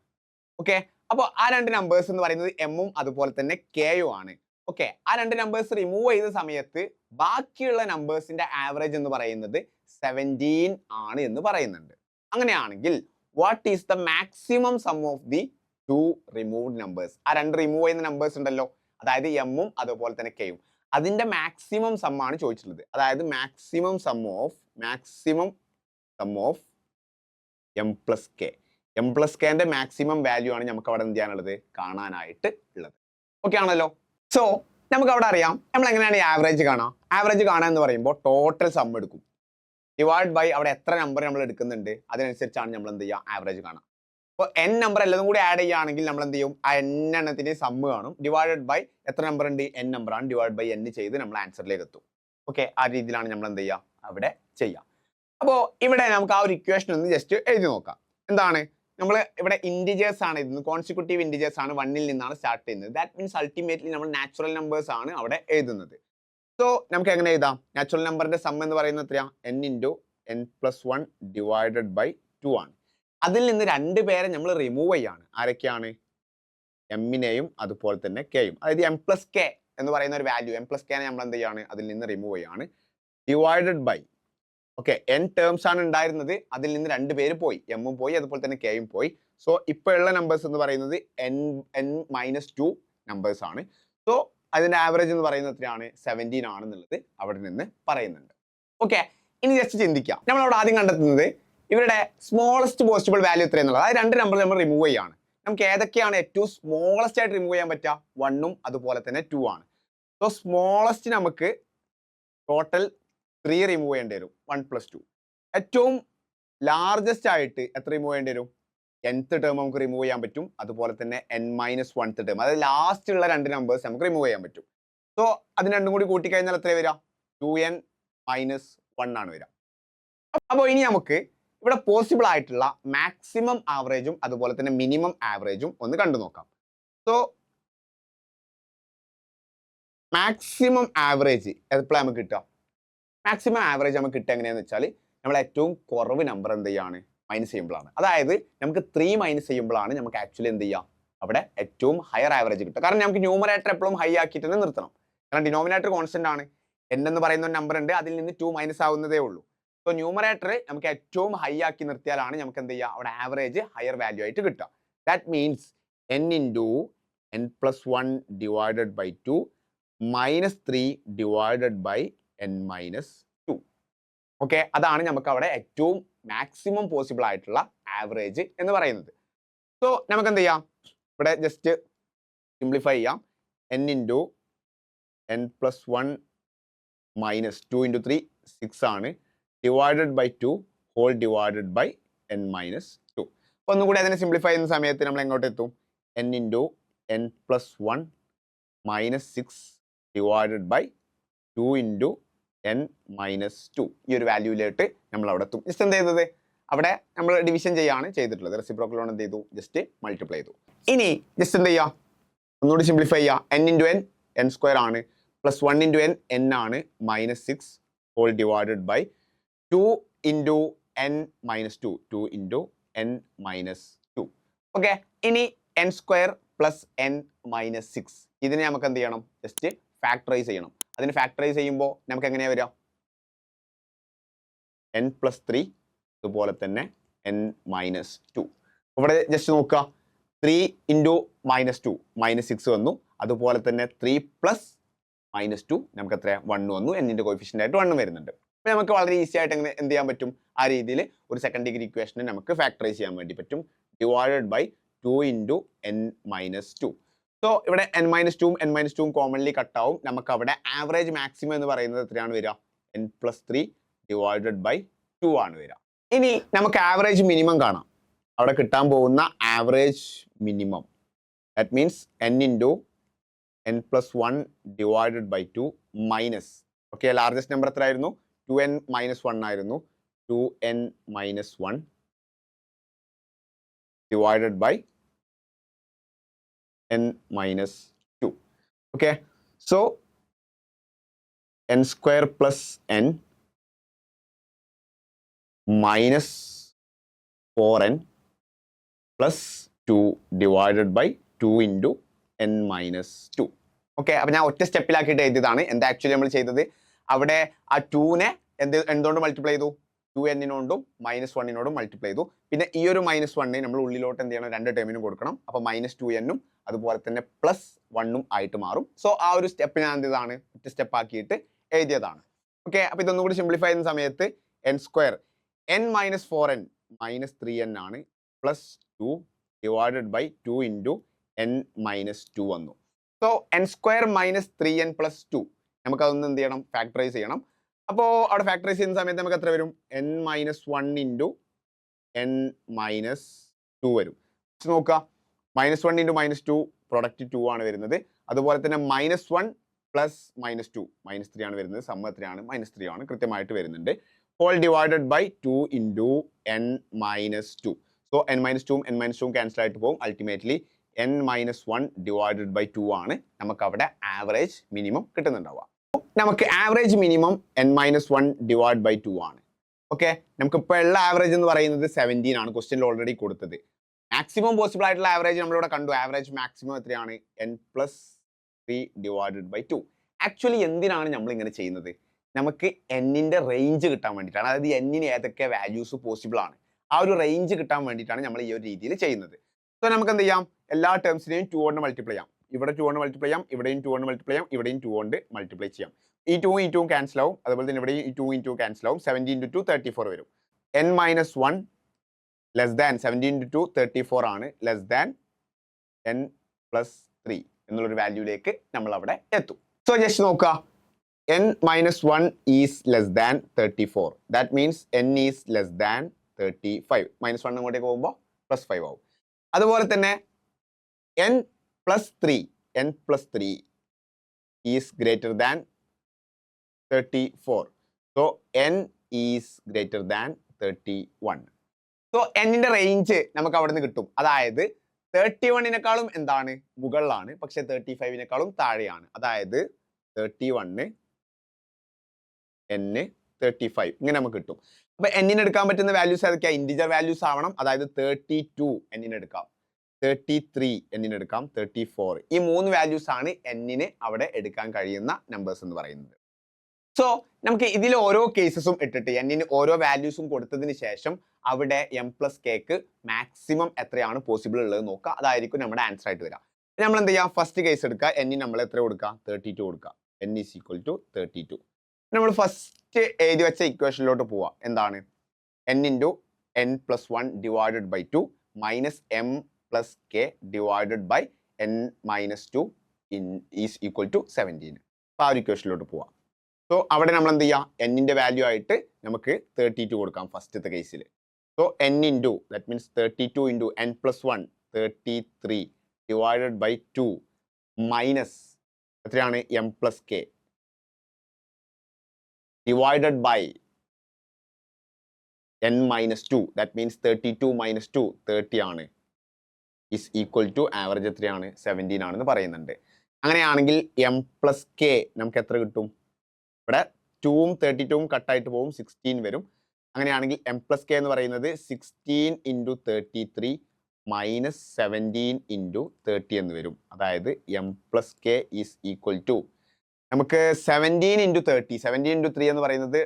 Okay, അപ്പോൾ ആ രണ്ട് numbers എന്ന് പറയുന്നത് എമ്മും അതുപോലെ തന്നെ കെയും ആണ്. ഓക്കെ, ആ രണ്ട് നമ്പേഴ്സ് റിമൂവ് ചെയ്ത സമയത്ത് ബാക്കിയുള്ള നമ്പേഴ്സിന്റെ ആവറേജ് എന്ന് പറയുന്നത് 17 ആണ് എന്ന് പറയുന്നുണ്ട്. അങ്ങനെയാണെങ്കിൽ what is the maximum sum of the 2 removed numbers? ആ രണ്ട് റിമൂവ് ചെയ്യുന്ന നമ്പേഴ്സ് ഉണ്ടല്ലോ, അതായത് എമ്മും അതുപോലെ തന്നെ കെയും, അതിന്റെ മാക്സിമം സം ആണ് ചോദിച്ചിട്ടുള്ളത്. അതായത് maximum sum of M plus K. M plus കെന്റെ മാക്സിമം വാല്യൂ ആണ് നമുക്ക് അവിടെ എന്ത് ചെയ്യാനുള്ളത്, കാണാനായിട്ട് ഉള്ളത്. ഓക്കെ ആണല്ലോ. സോ നമുക്ക് അവിടെ അറിയാം നമ്മൾ എങ്ങനെയാണ് ഈ ആവറേജ് കാണാം. ആവറേജ് കാണാൻ എന്ന് പറയുമ്പോൾ ടോട്ടൽ സം എടുക്കും, ഡിവൈഡ് ബൈ അവിടെ എത്ര നമ്പർ നമ്മൾ എടുക്കുന്നുണ്ട് അതിനനുസരിച്ചാണ് നമ്മൾ എന്ത് ചെയ്യുക, ആവറേജ് കാണാം. അപ്പോൾ n നമ്പർ എല്ലാതും കൂടി ആഡ് ചെയ്യുകയാണെങ്കിൽ നമ്മൾ എന്ത് ചെയ്യും, ആ n എണ്ണത്തിന് സം കാണും, ഡിവൈഡഡ് ബൈ എത്ര നമ്പർ ഉണ്ട്, n നമ്പറാണ്, ഡിവൈഡ് ബൈ n ചെയ്ത് നമ്മൾ ആൻസറിലേക്ക് എത്തും. ഓക്കെ, ആ രീതിയിലാണ് നമ്മൾ എന്ത് ചെയ്യുക, അവിടെ ചെയ്യുക. അപ്പോൾ ഇവിടെ നമുക്ക് ആ ഒരു ഇക്വേഷൻ ഒന്ന് ജസ്റ്റ് എഴുതി നോക്കാം. എന്താണ്, നമ്മൾ ഇവിടെ ഇൻഡിജേഴ്സ് ആണ് എഴുതുന്നത്, കോൺസിക്യൂട്ടീവ് ഇൻഡിജേഴ്സ് ആണ്, 1ൽ നിന്നാണ് സ്റ്റാർട്ട് ചെയ്യുന്നത്. ദാറ്റ് മീൻസ് അൾട്ടിമേറ്റ്ലി നമ്മൾ നാച്ചുറൽ നമ്പേഴ്സ് ആണ് അവിടെ എഴുതുന്നത്. സോ നമുക്ക് എങ്ങനെ എഴുതാം, നാച്ചുറൽ നമ്പറിന്റെ സം എന്ന് പറയുന്നത് എത്രയാ, n × n+1 ഡിവൈഡഡ് ബൈ 2 ആണ്. അതിൽ നിന്ന് രണ്ട് പേരെ നമ്മൾ റിമൂവ് ചെയ്യാണ്. ആരൊക്കെയാണ്, എമ്മിനെയും അതുപോലെ തന്നെ കെയും. അതായത് എം പ്ലസ് കെ എന്ന് പറയുന്ന ഒരു വാല്യൂ, എം പ്ലസ് കെ നമ്മൾ എന്ത് ചെയ്യാണ്, അതിൽ നിന്ന് റിമൂവ് ചെയ്യാണ്, divided bye okay n terms ആണ് ഉണ്ടായിരുന്നത്, അതിൽ നിന്ന് രണ്ട് പേര് പോയി, എമ്മും പോയി അതുപോലെ തന്നെ കെയും പോയി. സോ ഇപ്പോൾ ഉള്ള നമ്പേഴ്സ് എന്ന് പറയുന്നത് n-2 നമ്പേഴ്സ് ആണ്. സോ അതിന്റെ ആവറേജ് എന്ന് പറയുന്നത് എത്രയാണ്, 17 ആണെന്നുള്ളത് അവിടെ നിന്ന് പറയുന്നുണ്ട്. ഓക്കെ, ഇനി ജസ്റ്റ് ചിന്തിക്കാം, നമ്മൾ അവിടെ ആദ്യം കണ്ടെത്തുന്നത് ഇവരുടെ സ്മോളസ്റ്റ് പോസിബിൾ വാല്യൂ എത്രയെന്നുള്ളത്. അതായത് രണ്ട് നമ്പർ നമ്മൾ റിമൂവ് ചെയ്യാണ്. നമുക്ക് ഏതൊക്കെയാണ് ഏറ്റവും സ്മോളസ്റ്റ് ആയിട്ട് റിമൂവ് ചെയ്യാൻ പറ്റുക, 1ഉം അതുപോലെ തന്നെ 2 ആണ്. സോ സ്മോളസ്റ്റ് നമുക്ക് ടോട്ടൽ 3 റിമൂവ് ചെയ്യേണ്ടി വരും, 1 + 2. ഏറ്റവും ലാർജസ്റ്റ് ആയിട്ട് എത്ര റിമൂവ് ചെയ്യേണ്ടി വരും, nth ടേം നമുക്ക് റിമൂവ് ചെയ്യാൻ പറ്റും, അതുപോലെ തന്നെ n-1th ടേം, അതായത് ലാസ്റ്റ് ഉള്ള രണ്ട് നമ്പേഴ്സ് നമുക്ക് റിമൂവ് ചെയ്യാൻ പറ്റും. സോ അതിന് രണ്ടും കൂടി കൂട്ടിക്കഴിഞ്ഞാൽ എത്ര വരിക, 2n-1 ആണ് വരിക. അപ്പോൾ ഇനി നമുക്ക് ഇവിടെ പോസിബിൾ ആയിട്ടുള്ള മാക്സിമം ആവറേജും അതുപോലെ തന്നെ മിനിമം ആവറേജും ഒന്ന് കണ്ടു നോക്കാം. സോ മാക്സിമം ആവറേജ് എപ്പോഴാണ് നമുക്ക് കിട്ടുക, മാക്സിമം ആവറേജ് നമുക്ക് കിട്ടുക എങ്ങനെയാണെന്ന് വെച്ചാൽ നമ്മൾ ഏറ്റവും കുറവ് നമ്പർ എന്ത് ചെയ്യാണ്, മൈനസ് ചെയ്യുമ്പോഴാണ്. അതായത് നമുക്ക് 3 മൈനസ് ചെയ്യുമ്പോഴാണ് നമുക്ക് ആക്ച്വലി എന്ത് ചെയ്യാം, അവിടെ ഏറ്റവും ഹയർ ആവറേജ് കിട്ടുക. കാരണം നമുക്ക് ന്യൂമറേറ്റർ എപ്പോഴും ഹൈ ആക്കിയിട്ട് തന്നെ നിർത്തണം, കാരണം ഡിനോമിനേറ്റർ കോൺസ്റ്റന്റ് ആണ്, n എന്ന് പറയുന്ന ഒരു നമ്പർ ഉണ്ട്, അതിൽ നിന്ന് 2 മൈനസ് ആവുന്നതേ ഉള്ളൂ. സോ ന്യൂമറേറ്റർ നമുക്ക് ഏറ്റവും ഹൈ ആക്കി നിർത്തിയാലാണ് നമുക്ക് എന്ത് ചെയ്യുക, അവിടെ ആവറേജ് ഹയർ വാല്യൂ ആയിട്ട് കിട്ടുക. That means n × n+1 divided by 2 -3 divided by n-2. Okay, അതാണ് നമുക്ക് അവിടെ ഏറ്റവും മാക്സിമം പോസിബിൾ ആയിട്ടുള്ള ആവറേജ് എന്ന് പറയുന്നത്. സോ നമുക്ക് എന്ത് ചെയ്യാം, ഇവിടെ ജസ്റ്റ് സിംപ്ലിഫൈ ചെയ്യാം, n × n plus 1 minus 2 into 3 6 ആണ് divided by 2 whole divided by n minus 2. അപ്പോൾ ഒന്നുകൂടി അതിനെ സിംപ്ലിഫൈ ചെയ്യുന്ന സമയത്ത് നമ്മൾ എങ്ങോട്ട് എത്തും? n into n plus 1 minus 6 divided by 2 into n minus 2. ഈ ഒരു വാല്യൂയിലോട്ട് നമ്മൾ അവിടെ എത്തും. ജസ്റ്റ് എന്ത് ചെയ്തത്? അവിടെ നമ്മൾ ഡിവിഷൻ ചെയ്യാണ് ചെയ്തിട്ടുള്ളത്. റെസിപ്രോക്കൽ കൊണ്ട് എന്ത് ചെയ്തു? ജസ്റ്റ് മൾട്ടിപ്ലൈ ചെയ്തു. ഇനി ജസ്റ്റ് എന്ത് ചെയ്യുക? ഒന്നുകൂടി സിംപ്ലിഫൈ ചെയ്യുക. n into n n square ആണ് പ്ലസ് 1 into n n ആണ് minus 6 whole divided by 2 into n minus 2 2 into n minus 2. Okay, ഇനി n square plus n minus 6 ഇതിനെ നമുക്ക് എന്ത് ചെയ്യണം? ജസ്റ്റ് ഫാക്ടറൈസ് ചെയ്യണം. അതിന് ഫാക്ടറൈസ് ചെയ്യുമ്പോൾ നമുക്ക് എങ്ങനെയാ വരിക? n പ്ലസ് 3 അതുപോലെ തന്നെ n മൈനസ് 2. ഇവിടെ ജസ്റ്റ് നോക്കുക, 3 ഇൻറ്റു മൈനസ് 2 മൈനസ് 6 വന്നു. അതുപോലെ തന്നെ 3 പ്ലസ് മൈനസ് 2 നമുക്ക് എത്ര 1 വന്നു. എന്നിൻ്റെ കോഫിഷ്യൻ്റ് ആയിട്ട് 1 വരുന്നുണ്ട്. അപ്പോൾ നമുക്ക് വളരെ ഈസി ആയിട്ട് എങ്ങനെ എന്ത് ചെയ്യാൻ പറ്റും? ആ രീതിയിൽ ഒരു സെക്കൻഡ് ഡിഗ്രി ഇക്വേഷനെ നമുക്ക് ഫാക്ടറൈസ് ചെയ്യാൻ വേണ്ടി പറ്റും. Divided by 2 into n minus 2. സോ ഇവിടെ n minus 2 n minus 2 commonly കട്ടാവും. നമുക്ക് അവിടെ ആവറേജ് മാക്സിമം എന്ന് പറയുന്നത് എത്രയാണ് വരിക? n പ്ലസ് 3 ഡിവൈഡഡ് ബൈ 2 ആണ് വരിക. ഇനി നമുക്ക് ആവറേജ് മിനിമം കാണാം. അവിടെ കിട്ടാൻ പോകുന്ന average minimum that means n into n plus 1 divided by 2 minus, okay, largest number എത്ര ആയിരുന്നു? 2n മൈനസ് 1 ആയിരുന്നു. 2n minus 1 divided by n minus 2. Okay, so n square plus n minus 4n plus 2 divided by 2 into n minus 2. Okay, അപ്പം ഞാൻ ഒറ്റ സ്റ്റെപ്പിലാക്കിയിട്ട് എഴുതിയതാണ്. എന്താ actually നമ്മൾ ചെയ്തത്? അവിടെ ആ 2നെ എന്തുകൊണ്ട് മൾട്ടിപ്ലൈ ചെയ്തു? 2n മൈനസ് 1 മൾട്ടിപ്ലൈ ചെയ്തു. പിന്നെ ഈ ഒരു മൈനസ് 1 നമ്മൾ ഉള്ളിലോട്ട് എന്ത് ചെയ്യണം? 2 ടേമിനും കൊടുക്കണം. അപ്പോൾ മൈനസ് 2n അതുപോലെ തന്നെ പ്ലസ് 1 ആയിട്ട് മാറും. സോ ആ ഒരു സ്റ്റെപ്പ് ഞാൻ എന്ത് ചെയ്താണ്? ഒറ്റ സ്റ്റെപ്പ് ആക്കിയിട്ട് എഴുതിയതാണ്. ഓക്കെ, അപ്പോൾ ഇതൊന്നും കൂടി സിംപ്ലിഫൈ ചെയ്യുന്ന സമയത്ത് n square n minus 4n minus 3n ആണ് plus 2 divided by 2 into n minus 2 വന്നു. So n square minus 3n plus 2 നമുക്കതൊന്ന് എന്ത് ചെയ്യണം? ഫാക്ടറൈസ് ചെയ്യണം. അപ്പോൾ അവിടെ ഫാക്ടറൈസ് ചെയ്യുന്ന സമയത്ത് നമുക്ക് എത്ര വരും? n minus 1 into n minus 2 വരും. നോക്കുക, മൈനസ് 1 ഇൻറ്റു മൈനസ് 2 പ്രൊഡക്റ്റ് 2 ആണ് വരുന്നത്. അതുപോലെ തന്നെ മൈനസ് 1 പ്ലസ് മൈനസ് 2 മൈനസ് 3 ആണ് വരുന്നത്. സമ്മ് എത്രയാണ്? മൈനസ് 3 ആണ് കൃത്യമായിട്ട് വരുന്നുണ്ട്. Whole divided by 2 into n minus 2. So n minus 2 n minus 2 cancel ആയിട്ട് പോകും. Ultimately n minus 1 divided by 2 ആണ് നമുക്ക് അവിടെ ആവറേജ് മിനിമം കിട്ടുന്നുണ്ടാവുക. നമുക്ക് average minimum n minus 1 divide by 2 ആണ്. ഓക്കെ, നമുക്ക് ഇപ്പോൾ ഉള്ള ആവറേജ് എന്ന് പറയുന്നത് 17 ആണ്. ക്വസ്റ്റ്യനിൽ ഓൾറെഡി കൊടുത്തത്. മാക്സിമം പോസിബിൾ ആയിട്ടുള്ള ആവറേജ് നമ്മളിവിടെ കണ്ടു. ആവറേജ് മാക്സിമം എത്രയാണ്? n plus 3 divided by 2. Actually എന്തിനാണ് നമ്മൾ ഇങ്ങനെ ചെയ്യുന്നത്? നമുക്ക് എന്നിൻ്റെ റേഞ്ച് കിട്ടാൻ വേണ്ടിയിട്ടാണ്. അതായത് എന്നിന് ഏതൊക്കെ വാല്യൂസ് പോസിബിൾ ആണ് ആ ഒരു റേഞ്ച് കിട്ടാൻ വേണ്ടിയിട്ടാണ് നമ്മൾ ഈ ഒരു രീതിയിൽ ചെയ്യുന്നത്. സോ നമുക്ക് എന്ത് ചെയ്യാം? എല്ലാ ടേംസിനെയും 2 കൊണ്ട് മൾട്ടിപ്ലൈ ചെയ്യാം. ഇവിടെ 2 കൊണ്ട് മൾട്ടിപ്ലൈ ചെയ്യാം, ഇവിടെയും 2 കൊണ്ട് മൾട്ടിപ്ലൈ ചെയ്യാം, ഇവിടെയും 2 കൊണ്ട് മൾട്ടിപ്ലൈ ചെയ്യാം. ഈ 2 ഈ 2 ക്യാൻസൽ ആവും. അതുപോലെ തന്നെ ഇവിടെയും ഈ 2 ഈ 2 ക്യാൻസൽ ആവും. 17 ഇൻറ്റു 2 34 വരും. n minus 1 less than 17 into 2 34 ആണ് ലെസ് ദാൻ n പ്ലസ് 3 എന്നുള്ളൊരു വാല്യൂയിലേക്ക് നമ്മൾ അവിടെ എത്തും. സോ ജസ്റ്റ് നോക്കുക, n minus 1 is less than 34. That means n is less than 35. Minus 1 അങ്ങോട്ടേക്ക് പോകുമ്പോൾ പ്ലസ് 5 ആവും. അതുപോലെ തന്നെ n plus 3 is greater than 34. So n is greater than 31. So എന്നിൻ്റെ റേഞ്ച് നമുക്ക് അവിടെ നിന്ന് കിട്ടും. അതായത് 31-നേക്കാളും എന്താണ്? മുകളിലാണ്, പക്ഷെ 35-നേക്കാളും താഴെയാണ്. അതായത് 31 n 35 ഇങ്ങനെ നമുക്ക് കിട്ടും. അപ്പോൾ എന്നിന് എടുക്കാൻ പറ്റുന്ന വാല്യൂസ് ഏതൊക്കെയാണ്? ഇൻറ്റിജർ വാല്യൂസ് ആവണം. അതായത് 32 എന്നിന് എടുക്കാം, 33 എന്നിന് എടുക്കാം, 34. ഈ 3 വാല്യൂസ് ആണ് എന്നിന് അവിടെ എടുക്കാൻ കഴിയുന്ന നമ്പേഴ്സ് എന്ന് പറയുന്നത്. സോ നമുക്ക് ഇതിൽ ഓരോ കേസസും ഇട്ടിട്ട് എന്നിന് ഓരോ വാല്യൂസും കൊടുത്തതിന് ശേഷം അവിടെ m പ്ലസ് കെക്ക് മാക്സിമം എത്രയാണ് പോസിബിൾ ഉള്ളത് നോക്കുക. അതായിരിക്കും നമ്മുടെ ആൻസർ ആയിട്ട് വരിക. നമ്മൾ എന്ത് ചെയ്യാം? ഫസ്റ്റ് കേസ് എടുക്കുക. എന്നിന് നമ്മൾ എത്ര കൊടുക്കുക? 32 കൊടുക്കുക. n is equal to 32. നമ്മൾ ഫസ്റ്റ് എഴുതി വെച്ച ഇക്വേഷനിലോട്ട് പോവുക. എന്താണ്? n into n plus 1 divided by 2 minus m plus k divided by n minus 2 is equal to 17. ആ ഒരു ഇക്വേഷനിലോട്ട് പോവാം. സോ അവിടെ നമ്മൾ എന്ത് ചെയ്യാം, എന്നിന്റെ വാല്യൂ ആയിട്ട് നമുക്ക് 32 കൊടുക്കാം ഫസ്റ്റത്തെ കേസിൽ. So n into that means 32 into n plus 1 33 divided by 2 minus എത്രയാണ് m plus k divided by n minus 2 that means 32 minus 2 30 ആണ് ഈസ് ഈക്വൽ ടു ആവറേജ് എത്രയാണ് 17 ആണെന്ന് പറയുന്നുണ്ട്. അങ്ങനെയാണെങ്കിൽ m പ്ലസ് k നമുക്ക് എത്ര കിട്ടും? ഇവിടെ 2ഉം 32ഉം കട്ടായിട്ട് പോകും, 16 വരും. അങ്ങനെയാണെങ്കിൽ m പ്ലസ് k എന്ന് പറയുന്നത് 16 ഇൻറ്റു 33 മൈനസ് 17 ഇൻറ്റു 30 എന്ന് വരും. അതായത് m plus k is equal to നമുക്ക് 17 ഇൻറ്റു 30, 17 ഇൻറ്റു 3 എന്ന് പറയുന്നത്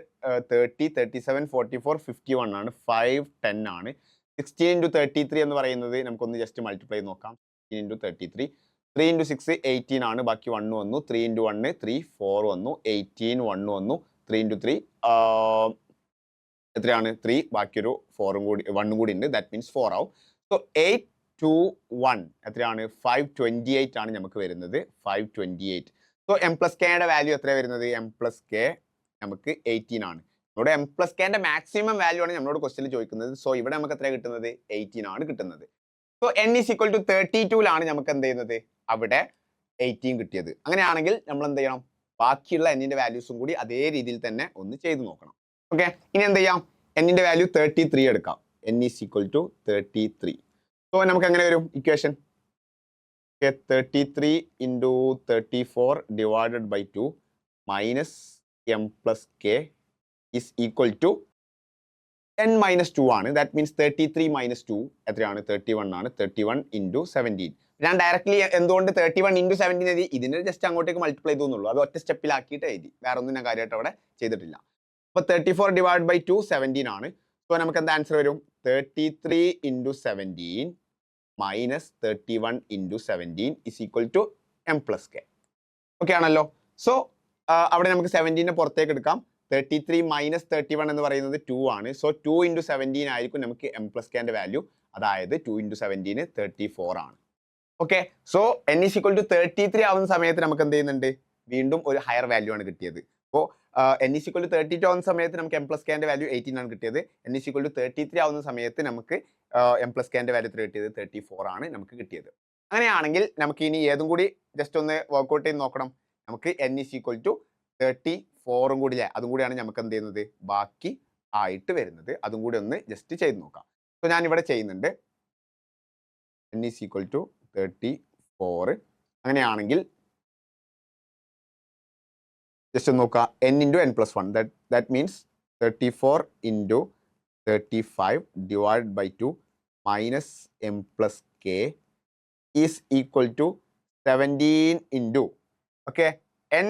30, 37, 44, 51 ആണ്, 5, 10 ആണ്. 16 ഇൻറ്റു 33 എന്ന് പറയുന്നത് നമുക്കൊന്ന് ജസ്റ്റ് മൾട്ടിപ്ലൈ നോക്കാം. 16 ഇൻറ്റു 33, 3 ഇൻറ്റു 6 18 ആണ്, ബാക്കി 1 വന്നു. 3 ഇൻറ്റു 1 3, 4 വന്നു. 18 1 വന്നു. 3 ഇൻറ്റു 3 എത്രയാണ് 3, ബാക്കിയൊരു 4ഉം കൂടി 1ഉം കൂടി ഉണ്ട്, ദാറ്റ് മീൻസ് 4 ആവും. സോ 8 2 1 എത്രയാണ് 528 ആണ് നമുക്ക് വരുന്നത്, 528. സോ m പ്ലസ് കെയുടെ വാല്യൂ എത്ര വരുന്നത്? m പ്ലസ് കെ നമുക്ക് 18 ആണ്. ഇവിടെ m പ്ലസ് കെന്റെ മാക്സിമം വാല്യൂ ആണ് നമ്മളോട് ക്വസ്റ്റ്യനിൽ ചോദിക്കുന്നത്. സോ ഇവിടെ നമുക്ക് എത്ര കിട്ടുന്നത്? 18 ആണ് കിട്ടുന്നത്. So n is equal to 32ലാണ് നമുക്ക് എന്ത് ചെയ്യുന്നത്? അവിടെ 18 കിട്ടിയത്. അങ്ങനെയാണെങ്കിൽ നമ്മൾ എന്ത് ചെയ്യണം? ബാക്കിയുള്ള എന്നിന്റെ വാല്യൂസും കൂടി അതേ രീതിയിൽ തന്നെ ഒന്ന് ചെയ്ത് നോക്കണം. ഓക്കെ, ഇനി എന്ത് ചെയ്യാം? എന്നിന്റെ വാല്യൂ 33 എടുക്കാം. n is equal to 33. So നമുക്ക് എങ്ങനെ വരും ഇക്വേഷൻ? 33 into 34 divided by 2 minus m plus k is equal to n minus 2 ആണ്. ദാറ്റ് മീൻസ് 33 മൈനസ് 2 എത്രയാണ്? 31 ആണ്. 31 ഇൻറ്റു 17. ഞാൻ ഡയറക്ട്ലി എന്തുകൊണ്ട് 31 ഇൻറ്റു 17 എഴുതി? ഇതിന് ജസ്റ്റ് അങ്ങോട്ടേക്ക് മൾട്ടിപ്ലൈ ചെയ്തുന്നുള്ളൂ. അത് ഒറ്റ സ്റ്റെപ്പിലാക്കിയിട്ട് എഴുതി, വേറെ ഒന്നും ഞാൻ കാര്യമായിട്ട് അവിടെ ചെയ്തിട്ടില്ല. അപ്പോൾ 34 ഡിവൈഡ് ബൈ 2 17 ആണ്. സോ നമുക്ക് എന്താ ആൻസർ വരും? 33 into 17 minus 31 into 17 is equal to m plus k. Okay ആണല്ലോ. സോ അവിടെ നമുക്ക് 17നെ പുറത്തേക്ക് എടുക്കാം. 33 മൈനസ് 31 എന്ന് പറയുന്നത് 2 ആണ്. സോ 2 ഇൻറ്റു 17 ആയിരിക്കും നമുക്ക് m പ്ലസ് കെന്റെ വാല്യൂ. അതായത് 2 ഇൻറ്റു 17 34 ആണ്. Okay, so n is equal to 33 ആവുന്ന സമയത്ത് നമുക്ക് എന്ത് ചെയ്യുന്നുണ്ട്? വീണ്ടും ഒരു ഹയർ വാല്യൂ ആണ് കിട്ടിയത്. അപ്പോൾ n ഈസ് ഈക്വൽ ടു 32 ആവുന്ന സമയത്ത് നമുക്ക് m പ്ലസ് കെന്റെ വാല്യൂ 18 ആണ് കിട്ടിയത്. n ഈസ് ഈക്വൽ ടു 33 ആവുന്ന സമയത്ത് നമുക്ക് m പ്ലസ് കെന്റെ വാല്യൂ എത്ര കിട്ടിയത്? 34 ആണ് നമുക്ക് കിട്ടിയത്. അങ്ങനെയാണെങ്കിൽ നമുക്ക് ഇനി ഏതും കൂടി ജസ്റ്റ് ഒന്ന് വർക്ക്ഔട്ട് ചെയ്ത് നോക്കണം. നമുക്ക് n ഈസ് ഈക്വൽ ടു 34ഉം കൂടി അല്ലേ, അതും കൂടിയാണ് നമുക്ക് എന്ത് ചെയ്യുന്നത്? ബാക്കി ആയിട്ട് വരുന്നത്. അതും കൂടി ഒന്ന് ജസ്റ്റ് ചെയ്ത് നോക്കാം. സോ ഞാൻ ഇവിടെ ചെയ്യുന്നുണ്ട്. n is equal to 34. അങ്ങനെയാണെങ്കിൽ ജസ്റ്റ് നോക്കുക, n into n plus 1 that means 34 into 35 divide by 2 minus m plus k is equal to 17 into okay n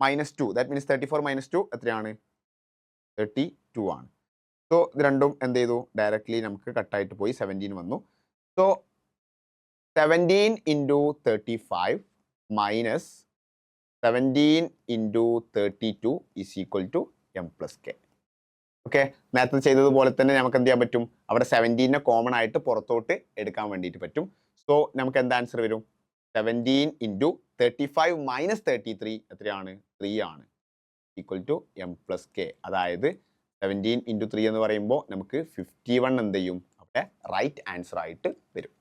minus 2 that means 34 minus 2 എത്രയാണ്? 32 ആണ്. സോ ഇത് രണ്ടും എന്ത് ചെയ്തു? ഡയറക്ട്ലി നമുക്ക് കട്ടായിട്ട് പോയി 17 വന്നു. So 17 into 35 minus 17 into 32 is equal to m plus k. Okay, നേരത്തെ ചെയ്തതുപോലെ തന്നെ നമുക്ക് എന്ത് ചെയ്യാൻ പറ്റും? അവിടെ 17നെ കോമൺ ആയിട്ട് പുറത്തോട്ട് എടുക്കാൻ വേണ്ടിയിട്ട് പറ്റും. സോ നമുക്ക് എന്താ ആൻസർ വരും? 17 ഇൻറ്റു 35 മൈനസ് 33 എത്രയാണ്? 3 ആണ്, equal to m plus k. അതായത് 17 ഇൻറ്റു 3 എന്ന് പറയുമ്പോൾ നമുക്ക് 51 എന്ത് ചെയ്യും? അവിടെ റൈറ്റ് ആൻസർ ആയിട്ട് വരും.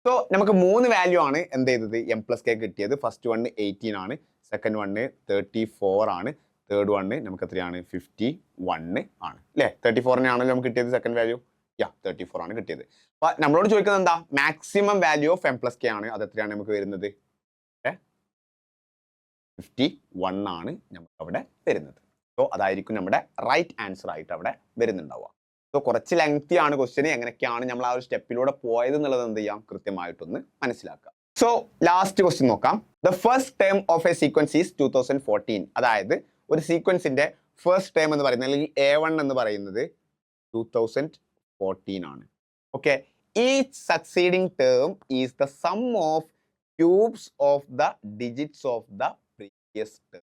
സോ നമുക്ക് 3 വാല്യൂ ആണ് എന്ത് ചെയ്തത്? m പ്ലസ് കെ കിട്ടിയത്. ഫസ്റ്റ് വൺ 18 ആണ്, സെക്കൻഡ് വൺ 34 ആണ്, തേർഡ് വൺ നമുക്ക് എത്രയാണ്? 51 ആണ് അല്ലേ? 34നെ ആണല്ലോ നമുക്ക് കിട്ടിയത് സെക്കൻഡ് വാല്യൂ. 34 ആണ് കിട്ടിയത്. അപ്പൊ നമ്മളോട് ചോദിക്കുന്നത് എന്താ? Maximum value of m plus K ആണ്. അത് എത്രയാണ് നമുക്ക് വരുന്നത്? 51 ആണ് നമുക്ക് അവിടെ വരുന്നത്. സോ അതായിരിക്കും നമ്മുടെ റൈറ്റ് ആൻസർ ആയിട്ട് അവിടെ വരുന്നുണ്ടാവുക. സോ കുറച്ച് ലെങ്തി ആണ് ക്വസ്റ്റ്യൻ. എങ്ങനെയൊക്കെയാണ് നമ്മൾ ആ ഒരു സ്റ്റെപ്പിലൂടെ പോയത് എന്നുള്ളത് എന്ത് ചെയ്യാം? കൃത്യമായിട്ടൊന്ന് മനസ്സിലാക്കുക. സോ ലാസ്റ്റ് ക്വസ്റ്റ്യൻ നോക്കാം. The first term of a sequence is 2014. അതായത് ഒരു സീക്വൻസിന്റെ ഫസ്റ്റ് ടേം എന്ന് പറയുന്നത് അല്ലെങ്കിൽ A1 എന്ന് പറയുന്നത് 2014 ആണ്. Okay, each succeeding term is the sum of cubes of the digits of the previous term.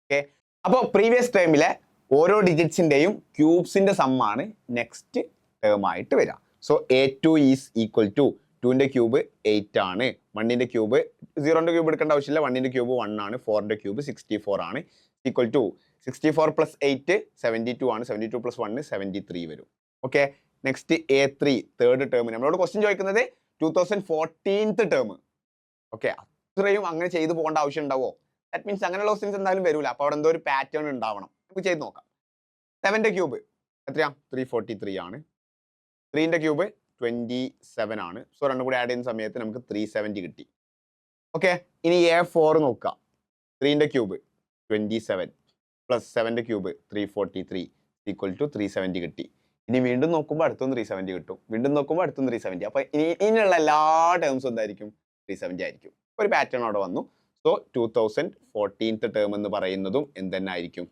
Okay, അപ്പോൾ പ്രീവിയസ് ടേമിലെ ഓരോ ഡിജിറ്റ്സിന്റെയും ക്യൂബ്സിന്റെ സമ്മാണ് നെക്സ്റ്റ് ടേം ആയിട്ട് വരിക. So A2 is equal to 2ന്റെ ക്യൂബ് 8 ആണ്, 1ന്റെ ക്യൂബ് 0ന്റെ ക്യൂബ് എടുക്കേണ്ട ആവശ്യമില്ല, 1ന്റെ ക്യൂബ് 1 ആണ്, 4ന്റെ ക്യൂബ് 64 ആണ്, ഈക്വൽ ടു 64 പ്ലസ് 8 72 ആണ്, 72 പ്ലസ് 1 73 വരും. Okay, next A3 third term. നമ്മളോട് ക്വസ്റ്റ്യൻ ചോദിക്കുന്നത് 2014th ടേം. ഓക്കെ, അത്രയും അങ്ങനെ ചെയ്തു പോകേണ്ട ആവശ്യം ഉണ്ടാവോ? ദാറ്റ് മീൻസ് അങ്ങനെയുള്ള ക്വസ്റ്റ്യൻസ് എന്തായാലും വരില്ല. അപ്പോൾ അവിടെ എന്തോ ഒരു പാറ്റേൺ ഉണ്ടാവണം. നമുക്ക് ചെയ്ത് നോക്കാം. 7ന്റെ ക്യൂബ് എത്രയാ? 343 ആണ്. 3ന്റെ ക്യൂബ് 27 ആണ്. സോ രണ്ടും കൂടി ആഡ് ചെയ്യുന്ന സമയത്ത് നമുക്ക് 370 കിട്ടി. ഓക്കെ, ഇനി A4 നോക്കാം. 3ന്റെ ക്യൂബ് 27 പ്ലസ് 7ന്റെ ക്യൂബ് 343 ഈക്വൽ ടു 370 കിട്ടി. ഇനി വീണ്ടും നോക്കുമ്പോൾ അടുത്തും 370 കിട്ടും, വീണ്ടും നോക്കുമ്പോൾ അടുത്തും 370. അപ്പൊ ഇനിയുള്ള എല്ലാ ടേംസും എന്തായിരിക്കും? 370 ആയിരിക്കും. ഒരു പാറ്റേൺ അവിടെ വന്നു. സോ 2014th ടേം എന്ന് പറയുന്നതും എന്ത് തന്നെ ആയിരിക്കും?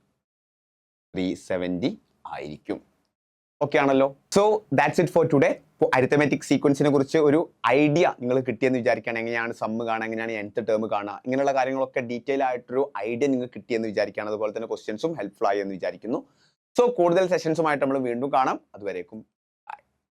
370 ആയിരിക്കും. ഓക്കെ ആണല്ലോ. So that's it for today. Arithmetic സീക്വൻസിനെ കുറിച്ച് ഒരു ഐഡിയ നിങ്ങൾ കിട്ടിയെന്ന് വിചാരിക്കുകയാണ്. എങ്ങനെയാണ് സമ്മ് കാണുക, എങ്ങനെയാണ് nth ടേം കാണുക, ഇങ്ങനെയുള്ള കാര്യങ്ങളൊക്കെ ഡീറ്റെയിൽ ആയിട്ടൊരു ഐഡിയ നിങ്ങൾക്ക് കിട്ടിയെന്ന് വിചാരിക്കുകയാണ്. അതുപോലെ തന്നെ ക്വസ്റ്റ്യൻസും ഹെൽപ്ഫുൾ ആയി എന്ന് വിചാരിക്കുന്നു. സോ കൂടുതൽ സെഷൻസുമായിട്ട് നമ്മൾ വീണ്ടും കാണാം. അതുവരേക്കും